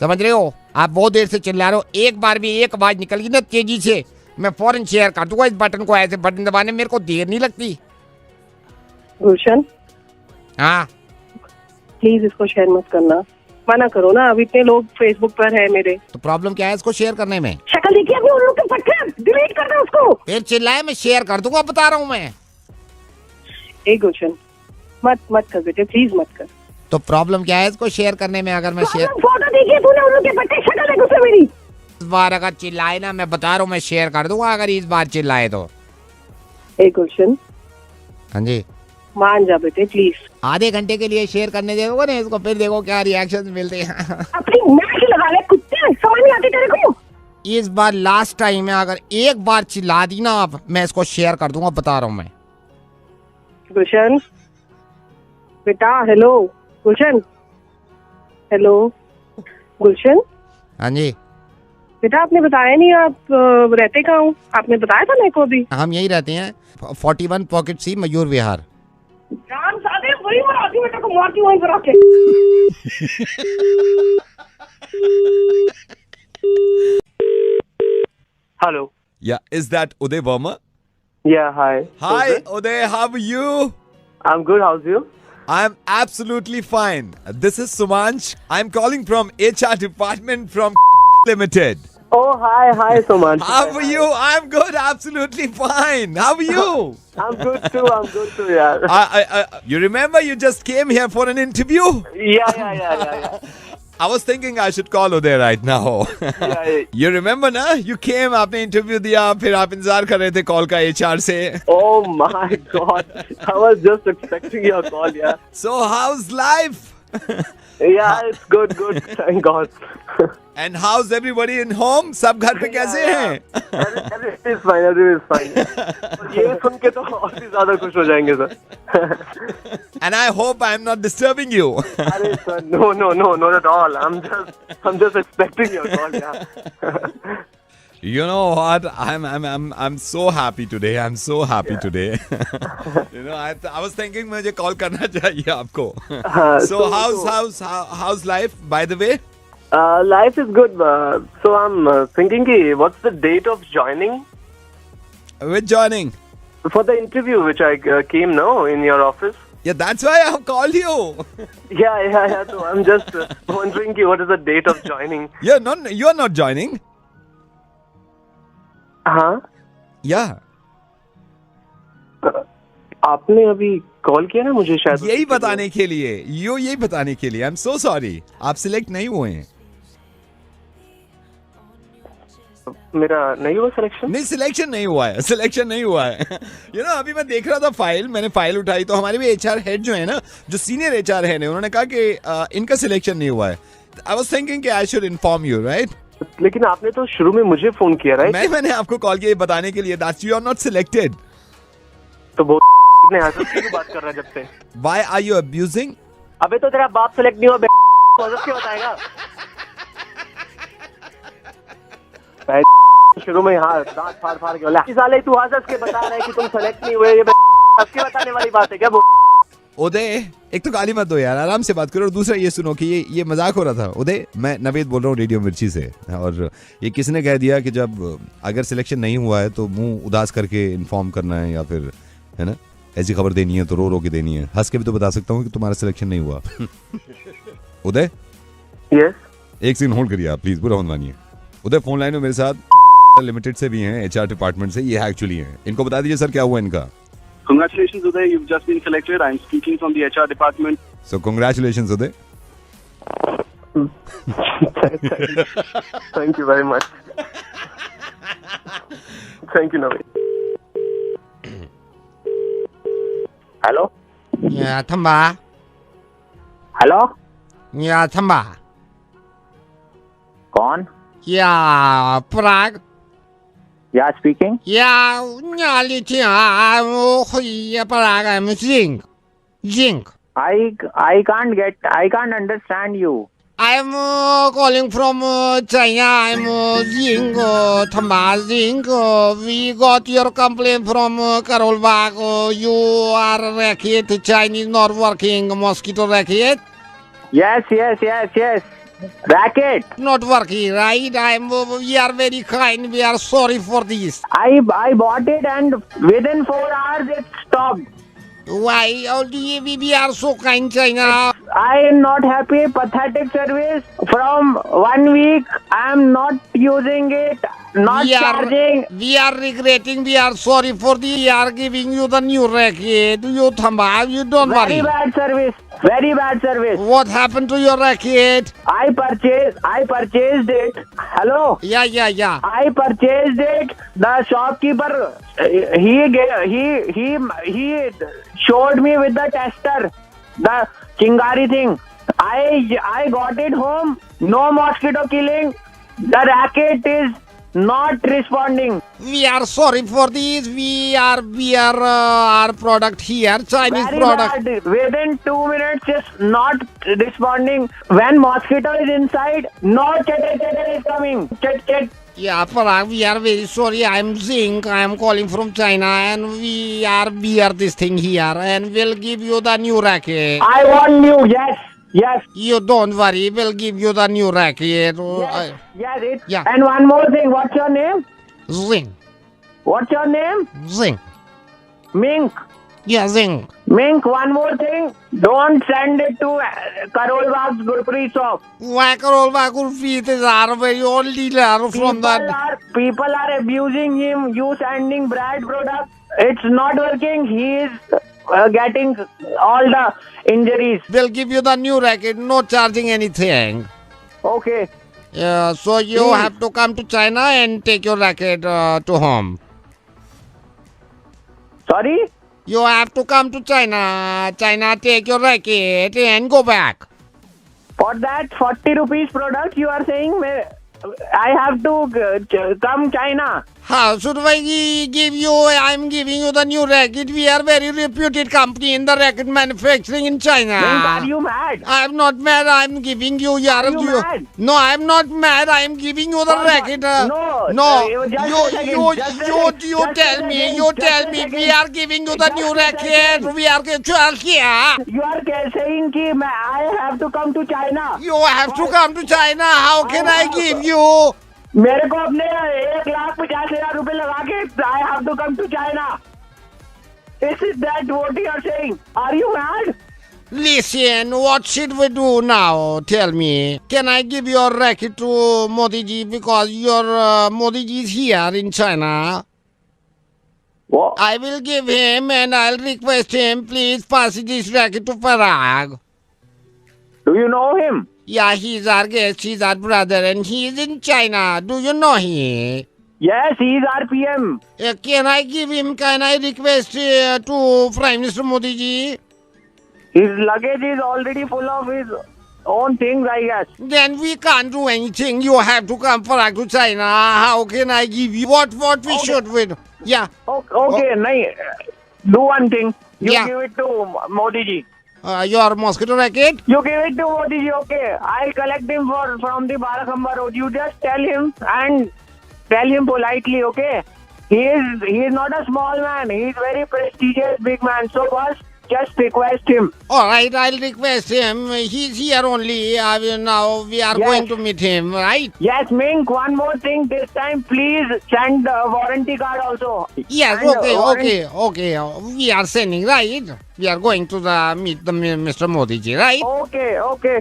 समझ रहे हो? आप बहुत देर से चिल्ला रहे हो, एक बार भी एक आवाज निकल गई ना तेजी से, मैं फौरन शेयर कर दूंगा इस बटन को। ऐसे बटन दबाने में मेरे को देर नहीं लगती। गुलशन, हाँ प्लीज इसको शेयर मत करना, मना करो ना। अब इतने लोग फेसबुक पर है मेरे। तो प्रॉब्लम क्या है इसको शेयर करने में? शक्ल देखिए अभी उन लोग के पट्टे, डिलीट कर दो उसको। फिर चिल्लाए, मैं शेयर कर दूंगा, बता रहा हूँ मैं। ए गुलशन, मत कर बेटे, प्लीज मत कर। तो प्रॉब्लम क्या है इसको शेयर करने में? अगर मैं शेयर, फोटो देखिए तूने उन लोग के पट्टे, शक्ल देख उसमें मेरी। इस बार अगर चिल्लाए ना, मैं बता रहा हूँ मैं शेयर कर दूंगा अगर इस बार चिल्लाए तो। ए गुलशन, हाँ जी, मान जा बेटे प्लीज। आधे घंटे के लिए शेयर करने देगा ना इसको, फिर देखो क्या रिएक्शन मिलते हैं। अपनी नाक ही लगा ले कुत्ते, समझ नहीं आती तेरे को। इस बार लास्ट टाइम है, अगर एक बार चिल्ला दी ना आप, मैं इसको शेयर कर दूंगा, बता रहा हूँ मैं। गुलशन बेटा, हेलो गुलशन, हेलो गुलशन। हाँ जी बेटा, आपने बताया नहीं आप रहते कहाँ हो? आपने बताया था मेरे को अभी। हम यही रहते हैं, 41 पॉकेट सी, मयूर विहार। जान सादे वही मारती बेटा को, मारती वहीं पर आके। Hello. Yeah, is that Uday Verma? Yeah, hi. Hi, Uday, how are you? I'm good. How's you? I'm absolutely fine. This is Sumanch. I'm calling from HR department from Limited. Oh, hi, Suman. How are you? I'm good, absolutely fine. How are you? I'm good too, yeah. You remember you just came here for an interview? Yeah. I was thinking I should call Uday right now. Yeah. You remember ना? You came, आपने interview दिया, फिर आप इंतजार कर रहे थे call का HR से. Oh my God, I was just expecting your call, yeah. So how's life? Yeah, it's good, thank God. And how's everybody in home? सब घर पे कैसे हैं? Everything is fine. ये सुन के तो और भी ज्यादा खुश हो जाएंगे sir. And I hope I'm not disturbing you. अरे sir, no, not at all. I'm just expecting your call, yeah. You know what? I'm so happy today. I'm so happy today. You know, I was thinking मुझे call करना चाहिए आपको. So how's life, by the way? Life is good. So I'm thinking, what's the date of joining? With joining? For the interview which I came now in your office. Yeah, that's why I called you. Yeah. So I'm just wondering what is the date of joining? You're not joining. हाँ. Yeah. आपने अभी call किया ना मुझे शायद यही बताने के लिए यही बताने के लिए आई एम सो सॉरी आप सिलेक्ट नहीं हुए हैं मेरा नहीं हुआ सिलेक्शन नहीं सिलेक्शन नहीं हुआ है यू नो अभी मैं देख रहा था मैंने फाइल उठाई तो हमारे भी एचआर हेड जो है ना जो सीनियर एचआर हेड है उन्होंने कहा कि इनका सिलेक्शन नहीं हुआ है आई वाज थिंकिंग कि I should inform you right लेकिन आपने तो शुरू में मुझे फोन किया राइट मैंने आपको कॉल किया बताने के लिए that you are not selected तो बहुत ने क्यों बात कर रहा है जब से व्हाई आर यू अब्यूजिंग अबे तो तेरा बाप सेलेक्ट नहीं हुआ क्या बताएगा शुरू में हाँ दांत फाड़ के बोला साले तू हंस के बता रहा है कि तुम सेलेक्ट नहीं हुए ये सबके बताने वाली बात है क्या उदय एक तो गाली मत दो यार आराम से बात करो और दूसरा ये सुनो कि ये मजाक हो रहा था उदय मैं नवेद बोल रहा हूँ रेडियो मिर्ची से और ये किसने कह दिया कि जब अगर सिलेक्शन नहीं हुआ है तो मुंह उदास करके इन्फॉर्म करना है या फिर है ना ऐसी खबर देनी है तो रो के देनी है हंस के भी तो बता सकता हूँ कि तुम्हारा सिलेक्शन नहीं हुआ उदय यस एक सीन होल्ड करिए आप प्लीज बुरा मत मानिए उदय फोन लाइन में मेरे साथ लिमिटेड से भी हैं एचआर डिपार्टमेंट से ये एक्चुअली हैं इनको बता दीजिए सर क्या हुआ इनका Congratulations, Uday. You've just been selected. I'm speaking from the HR department. So, congratulations, Uday. Thank you very much. Thank you, Naveed. Hello? Yeah, Thamba. Hello? Yeah, Thamba. कौन? Yeah, Prague. Yeah, speaking. Yeah, Prague. I'm Zing. I can't understand you. I'm calling from China. I'm Zing, Thamba Zing. We got your complaint from Karol Bagh. You are racket. Chinese not working. Mosquito racket. Yes. Racket. Not working, right? We are very kind. We are sorry for this. I bought it and within 4 hours it stopped. Why? We are so kind, China. I am not happy. Pathetic service. From 1 week, I am not using it. Not charging. We are regretting. We are sorry for the. We are giving you the new racket. You Thamba. You don't worry. Very bad service. What happened to your racket? I purchased it. Hello. Yeah. I purchased it. The shopkeeper, he showed me with the tester, the Chingari thing. I got it home. No mosquito killing. The racket is not responding. We are sorry for this. We are our product here, Chinese Very product. bad. Within 2 minutes, just not responding. When mosquito is inside, no chatter is coming. Chat. Yeah, Parag, we are very sorry. I am Zing. I am calling from China, and we are this thing here, and we'll give you the new racket. I want new. Yes. You don't worry. We'll give you the new racket. Yeah. And one more thing. What's your name? Zing. What's your name? Zing. Mink. Yeah, Zing. Mink, one more thing. Don't send it to Karol Bagh's Gurpreet shop. Why Karol Bagh Gurpreet is our very old dealer from that. People are abusing him. You sending bad product. It's not working. He is getting all the injuries. We'll give you the new racket. No charging anything. Okay. So you have to come to China and take your racket to home. Sorry? You have to come to China. Take your racket and go back. For that 40 rupees product, you are saying I have to come China. How should I give you? I'm giving you the new racket. We are very reputed company in the racket manufacturing in China. Are you mad? I'm not mad. I'm giving you. Are you mad? No, I'm not mad. I'm giving you the racket. No. You tell me. You tell me. We are giving you the new racket. We are here. You are saying कि I have to come to China. You have to come to China. How can I give you? मेरे को अपने 1,50,000 रुपए लगा के I have to come to China. Is it that what you are saying? Are you mad? Listen, what should we do now? Tell me. Can I give your racket to Modi ji because your Modi ji is here in China? What? I will give him and I'll request him, please pass this racket to Parag. Do you know him? Yeah, he's our guest, he's our brother, and he's in China. Do you know him? Yes, he is our PM. Can I give him, can I request to Prime Minister Modi ji? His luggage is already full of his own things, I guess. Then we can't do anything. You have to come Parag to China. How can I give you? What we should we do? Yeah. Okay, nahi. Do one thing. You give it to Modi ji. Your mosquito racket? You give it to Modi ji, okay. I'll collect him from the Barakhamba road. You just tell him and tell him politely, okay. He is not a small man. He is very prestigious big man. So first, just request him. All right, I'll request him. He's here only. Now we are going to meet him, right? Yes, Mink, one more thing. This time, please send a warranty card also. Yes, okay. We are sending, right? We are going to meet the Mr. Modi ji, right? Okay.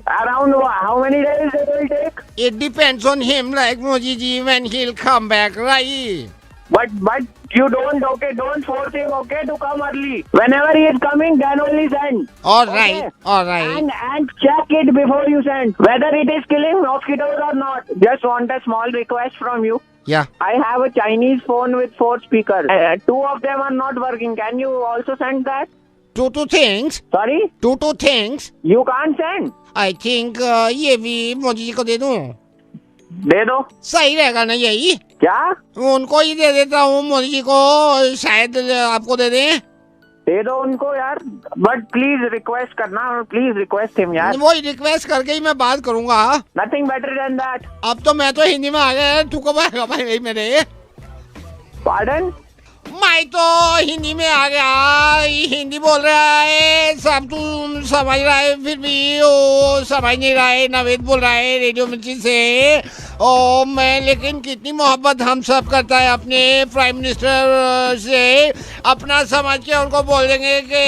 Around how many days it will take? It depends on him, like Modi ji, when he'll come back, right? But you don't force him, okay, to come early. Whenever he is coming, then only send. All right. And check it before you send, whether it is killing mosquitoes or not. Just want a small request from you. Yeah. I have a Chinese phone with 4 speakers. 2 of them are not working. Can you also send that? Two things? Sorry? Two things? You can't send. I think ये भी मोदी जी को दे दूं. दे दो. सही रहेगा ना यही? क्या? उनको ही दे देता हूँ मोदी जी को, शायद आपको दे दें. दे दो उनको यार, बट प्लीज रिक्वेस्ट करना, प्लीज रिक्वेस्ट हिम यार. वही रिक्वेस्ट करके ही मैं बात करूंगा. Nothing better than that. अब तो मैं तो हिंदी में आ गया, तू कब आएगा भाई मेरे? पार्डन? मैं तो हिंदी में आ गया, हिंदी बोल रहा है, सब तू समझ रहा है, फिर भी वो समझ नहीं रहा है. नवेद बोल रहा है रेडियो मिर्ची से. ओ मैं, लेकिन कितनी मोहब्बत हम सब करता है अपने प्राइम मिनिस्टर से. अपना समझ के उनको बोल देंगे कि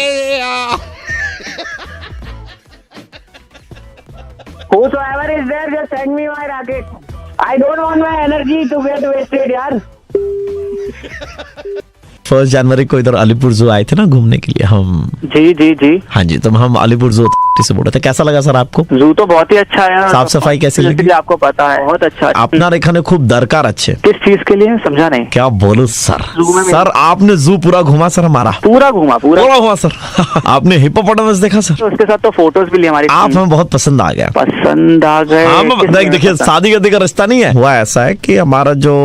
whosoever is there, just send me my racket. I don't want my energy to get wasted यार. 1 जनवरी को इधर अलीपुर जू आए थे ना घूमने के लिए हम. जी. हाँ जी, तो हम अलीपुर जू से बोल रहे थे. कैसा लगा सर आपको? जू तो बहुत ही अच्छा है. साफ सफाई कैसी लगी? आपको पता है बहुत अच्छा. আপনার এখানে খুব দরকার আছে. किस चीज के लिए समझा नहीं. क्या बोलूं सर. सर आपने जू पूरा घुमा सर हमारा. पूरा घुमा सर. आपने हिप्पोपोटामस देखा सर? उसके साथ तो फोटोज भी ली हमारी. आप हमें बहुत पसंद आ गया. पसंद आ गए. हाँ देखिए, शादी करने का रिश्ता नहीं है. हुआ ऐसा है कि हमारा जो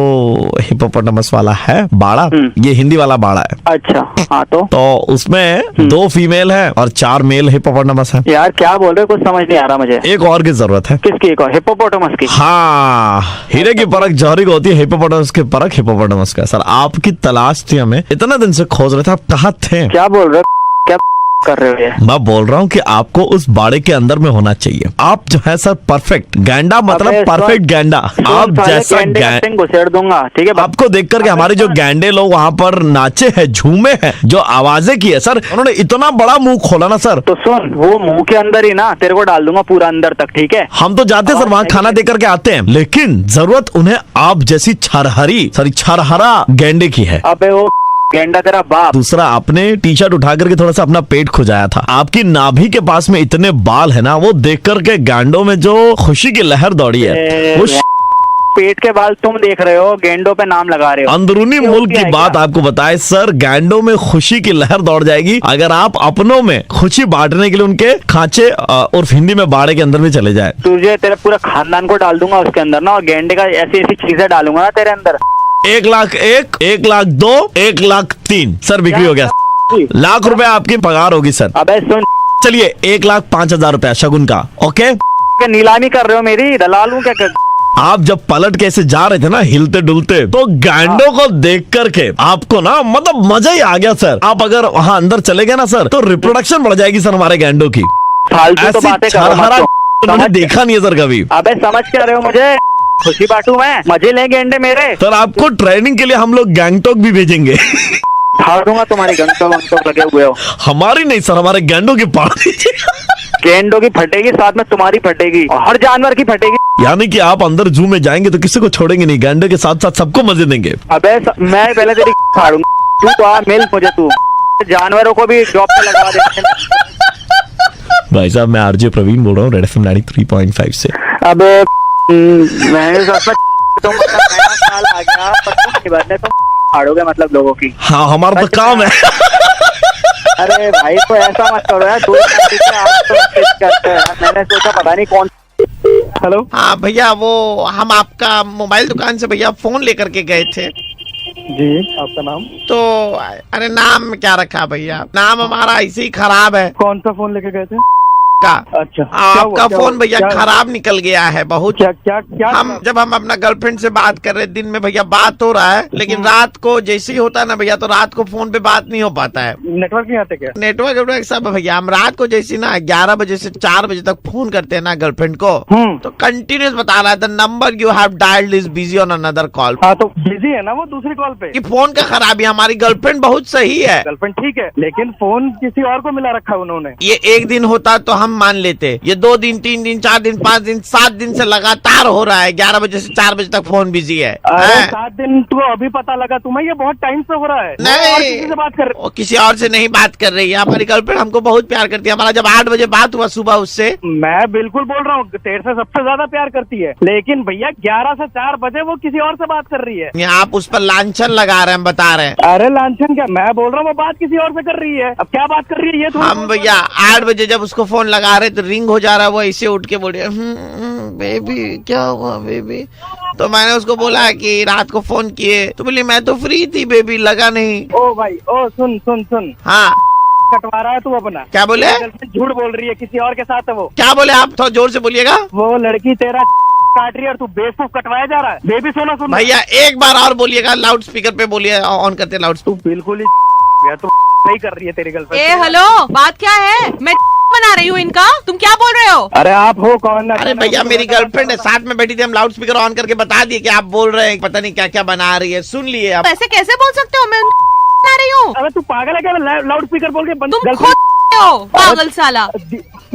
हिप्पोपोटामस वाला है बाड़ा, ये हिंदी वाला बाड़ा है. अच्छा. हाँ तो उसमें 2 फीमेल है और 4 मेल हिप्पोपोटामस है. यार क्या बोल रहे हो, कुछ समझ नहीं आ रहा मुझे. एक और की जरूरत है. किसकी? एक और? हिप्पोपोटामस की. हाँ, हीरे की परख जौहरी को होती है, हिप्पोपोटामस की परख हिप्पोपोटामस का. सर आपकी तलाश थी, हमें इतना दिन से खोज रहे थे. आप कहाँ थे? क्या बोल रहे हो, क्या कर रहे हो ये? मैं बोल रहा हूँ कि आपको उस बाड़े के अंदर में होना चाहिए. आप जो है सर परफेक्ट गैंडा, मतलब परफेक्ट गैंडा. आप जैसा घुसेड़ दूंगा, ठीक है. आपको देख करके हमारे जो गैंडे लोग वहाँ पर नाचे हैं, झूमे हैं, जो आवाजें की है सर, उन्होंने इतना बड़ा मुंह खोला ना सर. तो सुन, वो मुंह के अंदर ही ना तेरे को डाल दूंगा पूरा अंदर तक, ठीक है. हम तो जाते सर वहाँ खाना दे करके आते हैं, लेकिन जरूरत उन्हें आप जैसी छरहरा गैंडे की है. अबे वो गेंडा तेरा बाप. दूसरा, आपने टी शर्ट उठा करके थोड़ा सा अपना पेट खुजाया था. आपकी नाभि के पास में इतने बाल है ना, वो देख करके गैंडों में जो खुशी की लहर दौड़ी है. वो पेट के बाल तुम देख रहे हो, गेंडों पे नाम लगा रहे हो. अंदरूनी मुल्क की बात आपको बताए सर, गैंडों में खुशी की लहर दौड़ जाएगी अगर आप अपनों में खुशी बांटने के लिए उनके खांचे और हिंदी में बाड़े के अंदर में चले जाए. तुझे तेरे पूरा खानदान को डाल दूंगा उसके अंदर ना, और गेंडे का ऐसी चीजें डालूंगा ना तेरे अंदर. 1,01,000, 1,02,000, 1,03,000 सर बिक्री हो गया। लाख रुपए आपकी पगार होगी सर। अबे सुन, चलिए 1,05,000 रुपया शगुन का। ओके, नीलामी कर रहे हो मेरी, दलाल हूँ क्या कर? आप जब पलट के ऐसे जा रहे थे ना हिलते डुलते, तो गैंडों को देख करके आपको ना मतलब मजा ही आ गया सर। आप अगर वहाँ अंदर चले गए ना सर, तो रिप्रोडक्शन बढ़ जाएगी सर हमारे गैंडों की। फालतू तो बातें कर रहा हूँ, उन्होंने देखा नहीं है सर कभी। अबे समझ क्या रहे हो मुझे? खुशी बांटू मैं, मजे लेंगे अंडे मेरे। सर आपको ट्रेनिंग के लिए हम लोग गैंगटॉक भी भेजेंगे। फाड़ दूंगा तुम्हारी गंटो लगे हुए हो। हमारी नहीं सर, हमारे गैंडों की पाड़ दीजिए। गेंडों की फटेगी, साथ में तुम्हारी फटेगी, और हर जानवर की फटेगी। यानी कि आप अंदर जू में जाएंगे तो किसी को छोड़ेंगे नहीं, गैंडे के साथ साथ सबको मजे देंगे। अबे मैं पहले तेरी फाड़ूंगा, तू आ मिल मुझे, तू जानवरों को भी जॉब पे लगा दे। भाई साहब मैं आरजे प्रवीण बोल रहा हूँ, रेड एफएम 93.5 से। अबे मैंने सोचा तो मतलब नया साल आ गया, पर तुम फाड़ोगे मतलब लोगों की। हाँ हमारा तो काम है। अरे भाई तो ऐसा मत करो यार, 2 साल से आप तो करते हैं। मैंने सोचा पता नहीं कौन। हेलो, हाँ भैया, वो हम आपका मोबाइल दुकान से भैया फोन लेकर के गए थे जी। आपका नाम? तो अरे नाम क्या रखा भैया, नाम हमारा ऐसे ही खराब है। कौन सा फोन लेके गए थे? का अच्छा, आपका फोन भैया खराब निकल गया है बहुत। क्या हम जब हम अपना गर्लफ्रेंड से बात कर रहे, दिन में भैया बात हो रहा है, लेकिन रात को जैसे ही होता है ना भैया, तो रात को फोन पे बात नहीं हो पाता है। नेटवर्क नहीं आते क्या? नेटवर्क सब भैया, हम रात को जैसे ना 11 बजे से 4 बजे तक फोन करते हैं ना गर्लफ्रेंड को, तो कंटिन्यूस बता रहा है the number you have dialled is busy on another call. हाँ तो बिजी है ना वो दूसरी कॉल पे। कि फोन का खराबी, हमारी गर्लफ्रेंड बहुत सही है। गर्लफ्रेंड ठीक है, लेकिन फोन किसी और को मिला रखा है उन्होंने। ये एक दिन होता तो हम मान लेते, ये 2 दिन 3 दिन 4 दिन 5 दिन 7 दिन से लगातार हो रहा है। 11 बजे से 4 बजे तक फोन बिजी है। अरे 7 दिन तो अभी पता लगा तुम्हें, ये बहुत टाइम से हो रहा है। नहीं, किसी से बात कर रहे? वो किसी और से नहीं बात कर रही है, हमारी गर्लफ्रेंड हमको बहुत प्यार करती है। हमारा जब 8 बजे बात हुआ सुबह उससे, मैं बिल्कुल बोल रहा हूँ तेरे से सबसे ज्यादा प्यार करती है, लेकिन भैया 11 से 4 बजे वो किसी और से बात कर रही है। आप उस पर लांछन लगा रहे हैं, बता रहे हैं। अरे लांछन क्या, मैं बोल रहा हूँ वो बात किसी और से कर रही है। अब क्या बात कर रही है ये? हम भैया 8 बजे जब उसको फोन लगा रहे तो रिंग हो जा रहा है, वो ऐसे उठ के बोल रही है बेबी क्या हुआ बेबी। तो मैंने उसको बोला कि रात को फोन किए, तो बोली मैं तो फ्री थी बेबी, लगा नहीं। ओ भाई ओ सुन सुन सुन, हाँ कटवा रहा है तू अपना। क्या बोले? झूठ बोल रही है, किसी और के साथ है वो। क्या बोले आप, थोड़ा जोर से बोलिएगा। वो लड़की तेरा काट रही है और तू बेवकूफ कटवाया जा रहा है। बेबी सुनो सुन भैया, एक बार और बोलिएगा, लाउड स्पीकर पे बोलिए, ऑन करते लाउड। तू बिल्कुल ही तू नहीं कर रही है तेरी गर्लफ्रेंड। ए हेलो, बात क्या है? मैं बना रही हूँ इनका, तुम क्या बोल रहे हो? अरे आप हो कौन? अरे भैया मेरी गर्लफ्रेंड है, साथ में बैठी थी, हम लाउड स्पीकर ऑन करके बता दिए कि आप बोल रहे हैं, पता नहीं क्या क्या बना रही है, सुन लिए आप। ऐसे कैसे बोल सकते हो? मैं बना रही हूँ। अरे तू पागल है क्या? लाउड स्पीकर बोल के तुम खुद हो पागल साला।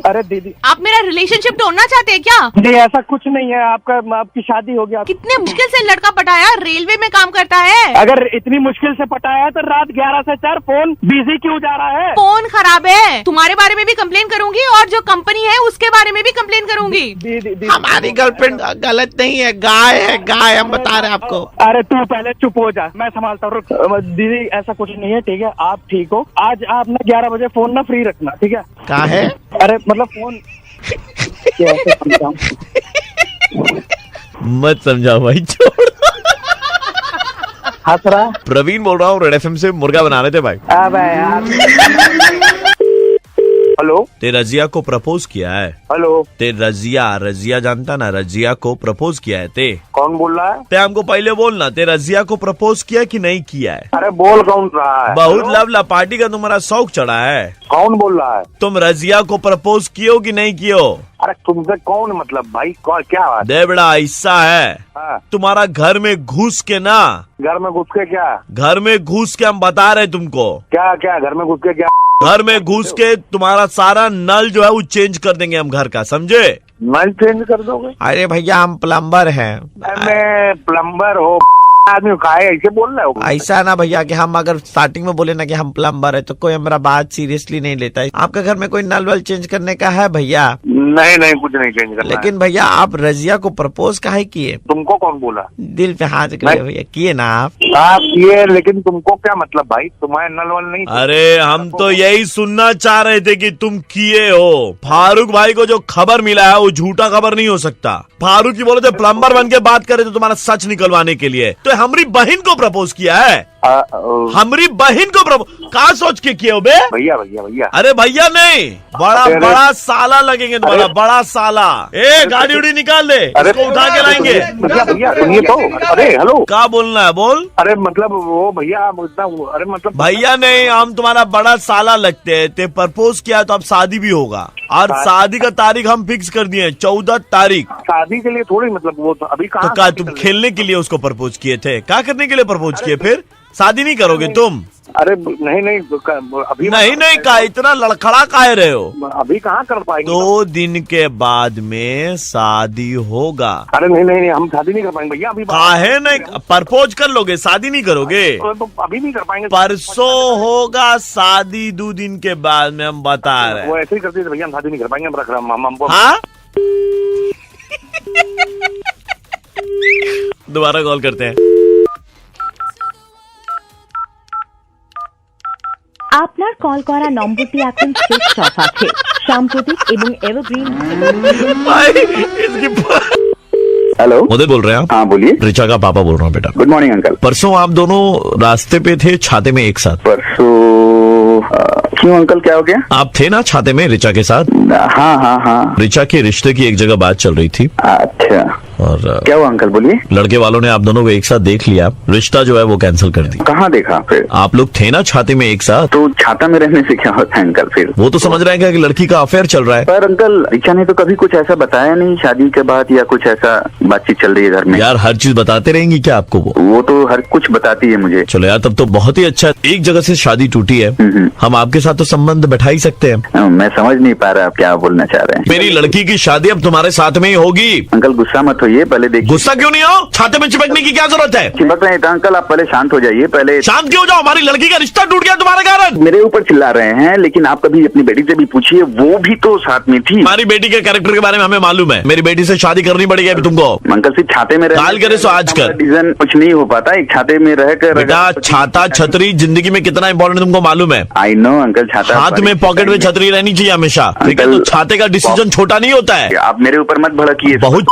अरे दीदी, आप मेरा रिलेशनशिप तोड़ना चाहते हैं क्या? नहीं ऐसा कुछ नहीं है, आपकी शादी हो गया। कितने मुश्किल से लड़का पटाया, रेलवे में काम करता है। अगर इतनी मुश्किल से पटाया तो रात 11 से 4 फोन बिजी क्यों जा रहा है? फोन खराब है, तुम्हारे बारे में भी कंप्लेन करूंगी और जो कंपनी है उसके बारे में भी कंप्लेन करूंगी। हमारी गर्लफ्रेंड गलत नहीं है, गाय है गाय, हम बता रहे हैं आपको। अरे तू पहले चुप हो जा, मैं संभालता हूँ। दीदी ऐसा कुछ नहीं है, ठीक है? आप ठीक हो? आज आप ना 11 बजे फोन ना फ्री रखना, ठीक है? क्या है? अरे मतलब फोन मत समझाओ भाई, छोड़। हंस रहा? प्रवीण बोल रहा हूँ, रेड एफएम से मुर्गा बना रहे थे भाई। अबे यार। हेलो, ते रजिया को प्रपोज किया है। हेलो, ते रजिया जानता ना, रजिया को प्रपोज किया है। ते कौन बोल रहा है? ते हमको पहले बोलना, ते रजिया को प्रपोज किया कि नहीं किया है? अरे बोल कौन रहा है? बहुत लवला पार्टी का तुम्हारा शौक चढ़ा है। कौन बोल रहा है? तुम रजिया को प्रपोज कियो कि नहीं कियो? अरे तुमसे कौन मतलब भाई, क्या बात? दे बड़ा ऐसा है, हाँ। तुम्हारा घर में घुस के ना, घर में घुस के क्या? घर में घुस के हम बता रहे तुमको। क्या क्या घर में घुस के क्या? घर में घुस के तुम्हारा सारा नल जो है वो चेंज कर देंगे हम घर का, समझे? नल चेंज कर दोगे? अरे भैया हम प्लम्बर हैं। मैं प्लम्बर हो आदमी खाए ऐसे बोल रहे हो? ऐसा ना भैया कि हम अगर स्टार्टिंग में बोले ना कि हम प्लम्बर है तो कोई हमारा बात सीरियसली नहीं लेता है। आपके घर में कोई नल वल चेंज करने का है भैया? नहीं नहीं कुछ नहीं चेंज करना। लेकिन भैया आप रजिया को प्रपोज काहे किए? तुमको कौन बोला? दिल पे हाथ रखे भैया, किए ना आप किए, लेकिन तुमको क्या मतलब भाई? तुम्हारे नल वल नहीं? अरे हम तो यही सुनना चाह रहे थे कि तुम किए हो। फारूक भाई को जो खबर मिला है वो झूठा खबर नहीं हो सकता। फारूक जी बोले थे प्लम्बर बन के बात करे तो तुम्हारा सच निकलवाने के लिए, तो हमारी बहन को प्रपोज किया है। हमारी बहन को प्रपोज कहाँ सोच के किए हो बे? भैया भैया भैया, अरे भैया नहीं, बड़ा साला लगेंगे तुम्हारा, बड़ा साला। ए गाड़ी उड़ी निकाल दे, इसको उठा के लाएंगे। भैया सुनिए तो, अरे हेलो, क्या बोलना है बोल। अरे मतलब वो भैया, अरे मतलब भैया नहीं, हम तुम्हारा बड़ा साला लगते हैं। ते प्रपोज किया तो अब शादी भी होगा, और शादी का तारीख हम फिक्स कर दिए 14 तारीख। शादी के लिए थोड़ी, मतलब वो तो अभी कहाँ? तो क्या तुम खेलने के लिए उसको प्रपोज किए थे? क्या करने के लिए प्रपोज किए? फिर शादी नहीं करोगे तुम? अरे नहीं अभी नहीं का इतना लड़खड़ा काहे रहे हो? अभी कहाँ कर पाएंगे? 2 दिन के बाद में शादी होगा। अरे नहीं हम शादी नहीं कर पाएंगे भैया। अभी काहे नहीं? प्रपोज कर लोगे, शादी नहीं करोगे? तो अभी नहीं कर पाएंगे। परसों होगा शादी, 2 दिन के बाद में, हम बता रहे हैं। वो ऐसे ही करते थे भैया, हम शादी नहीं कर पाएंगे, हम रख रहे हैं हमको। हाँ दोबारा कॉल करते हैं। আপনার কল করা নম্বরটি এখন সুইচ অফ আছে। সাম্প্রতিক এবং এভারগ্রিন। हेलो, मोदी बोल रहे हैं आप? हाँ बोलिए। रिचा का पापा बोल रहा हूँ बेटा। Good morning uncle. परसों आप दोनों रास्ते पे थे छाते में एक साथ। परसों क्यों अंकल, क्या हो गया? आप थे ना छाते में रिचा के साथ? हाँ। रिचा के रिश्ते की एक जगह बात चल रही थी। अच्छा, और क्या हुआ अंकल, बोलिए। लड़के वालों ने आप दोनों को एक साथ देख लिया, रिश्ता जो है वो कैंसिल कर दी। कहाँ देखा फिर? आप लोग थे ना छाते में एक साथ। तो छाता में रहने से क्या होता है अंकल? फिर वो तो समझ रहे हैं कि लड़की का अफेयर चल रहा है। पर अंकल रिचा ने तो कभी कुछ ऐसा बताया नहीं शादी के बाद, या कुछ ऐसा बातचीत चल रही है घर में? यार हर चीज बताते रहेंगी क्या आपको? वो तो हर कुछ बताती है मुझे। चलो यार, तब तो बहुत ही अच्छा। एक जगह से शादी टूटी है, हम आपके साथ तो संबंध बैठा ही सकते हैं। मैं समझ नहीं पा रहा आप क्या बोलना चाह रहे हैं। मेरी लड़की की शादी अब तुम्हारे साथ में ही होगी। अंकल गुस्सा मत होइए, पहले देखिए। गुस्सा क्यों नहीं हो? छाते में चिपकने की क्या जरूरत है? चिपक रहे हैं अंकल, आप पहले शांत हो जाइए। पहले शांत क्यों जाओ? हमारी लड़की का रिश्ता टूट गया तुम्हारे कारण। मेरे ऊपर चिल्ला रहे हैं, लेकिन आप कभी अपनी बेटी से भी पूछिए, वो भी तो साथ में थी। हमारी बेटी के कैरेक्टर के बारे में हमें मालूम है। मेरी बेटी से शादी करनी पड़ेगी अभी तुमको। अंकल सिर्फ छाते में काल करे सो आज कर, डिसीजन कुछ नहीं हो पाता एक छाते में रहकर। बेटा छाता छतरी जिंदगी में कितना इंपॉर्टेंट तुमको मालूम है। आई नो अंकल, छाता हाथ में पॉकेट में छतरी रहनी चाहिए हमेशा, ठीक है? तो छाते का डिसीजन छोटा नहीं होता है। आप मेरे ऊपर मत भड़किए, बहुत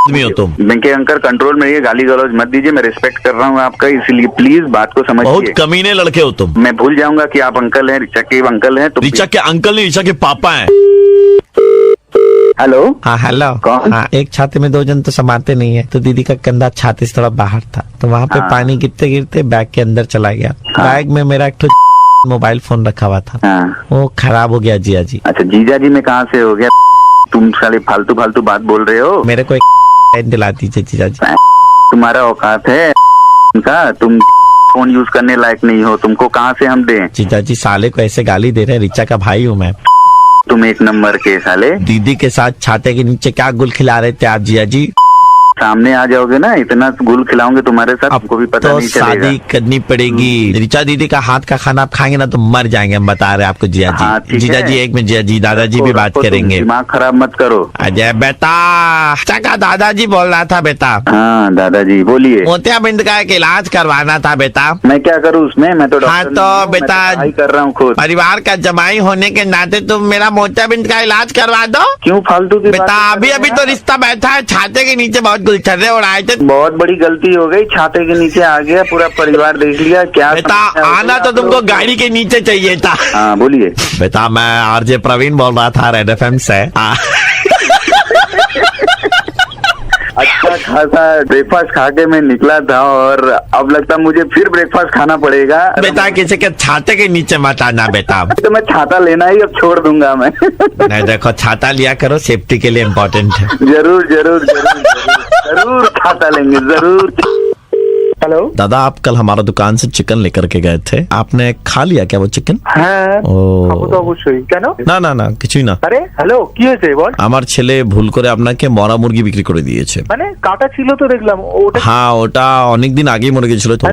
आदमी हो तुम। वेंकैया अंकल कंट्रोल में रहिए, गाली गलौज मत दीजिए। मैं रिस्पेक्ट कर रहा हूँ आपका, इसलिए प्लीज बात को समझिए। बहुत कमीने लड़के हो तुम। मैं भूल जाऊंगा कि आप अंकल हैं, रिचा के अंकल हैं। तो रिचा के अंकल नहीं, रिचा के पापा हैं। हेलो। हाँ हेलो। कौन? हाँ, एक छाते में 2 जन तो समाते नहीं है, तो दीदी का कंधा छाते से थोड़ा बाहर था, तो वहाँ पे पानी गिरते गिरते बैग के अंदर चला गया। बैग में मेरा एक मोबाइल फोन रखा हुआ था, वो खराब हो गया जिया जी। अच्छा, जीजा जी में कहाँ से हो गया? तुम साले फालतू फालतू बात बोल रहे हो। मेरे को एक दिला दीजिए जीजा जी। तुम्हारा औकात है का? तुम फोन यूज करने लायक नहीं हो, तुमको कहाँ से हम दें? जीजा जी साले को ऐसे गाली दे रहे हैं, रिचा का भाई हूँ मैं। तुम एक नंबर के साले। दीदी के साथ छाते के नीचे क्या गुल खिला रहे थे आप जिया जी? सामने आ जाओगे ना, इतना गुल खिलाऊंगे तुम्हारे साथ, आपको भी पता तो नहीं चलेगा। शादी करनी पड़ेगी। रिचा दीदी का हाथ का खाना आप खाएंगे ना तो मर जाएंगे, हम बता रहे हैं आपको जिया जी। जीजा जी एक मिनट, जिया जी दादाजी भी बात करेंगे। दिमाग खराब मत करो। अजय बेटा, का दादाजी बोल रहा था बेटा। हाँ दादाजी बोलिए। मोतियाबिंद का एक इलाज करवाना था बेटा। मैं क्या करूँ उसमें? मैं तो हाँ तो बेटा कर रहा हूँ खुद। परिवार का जमाई होने के नाते तुम मेरा मोतियाबिंद का इलाज करवा दो। क्यों फालतू की बेटा? अभी अभी तो रिश्ता बैठा है, छाते के नीचे बहुत गुलछर्रे उड़ाए थे। बहुत बड़ी गलती हो गई, छाते के नीचे आ गया, पूरा परिवार देख लिया। क्या बेटा आना तो तुमको गाड़ी के नीचे चाहिए था। हाँ बोलिए। बेटा मैं आरजे प्रवीण बोल रहा था रेड एफएम से। अच्छा खासा ब्रेकफास्ट खा के मैं निकला था, और अब लगता मुझे फिर ब्रेकफास्ट खाना पड़ेगा। बेटा किसी के छाते के नीचे मत आना बेटा। तो मैं छाता लेना ही अब छोड़ दूंगा मैं। नहीं देखो, छाता लिया करो, सेफ्टी के लिए इम्पोर्टेंट है। जरूर जरूर जरूर जरूर छाता लेंगे जरूर। हेलो दादा, आप कल हमारा दुकान से चिकन लेकर के गए थे, आपने खा लिया क्या वो चिकन? হ্যাঁ খাবো তো অবশ্যই। কেন? না না কিছুই না। আরে হ্যালো, কি হয়েছে বল? আমার ছেলে ভুল করে আপনাকে মরা মুরগি বিক্রি করে দিয়েছে। মানে কাটা ছিল তো দেখলাম ওটা। হ্যাঁ ওটা অনেকদিন আগেই মরে গেছিল তো।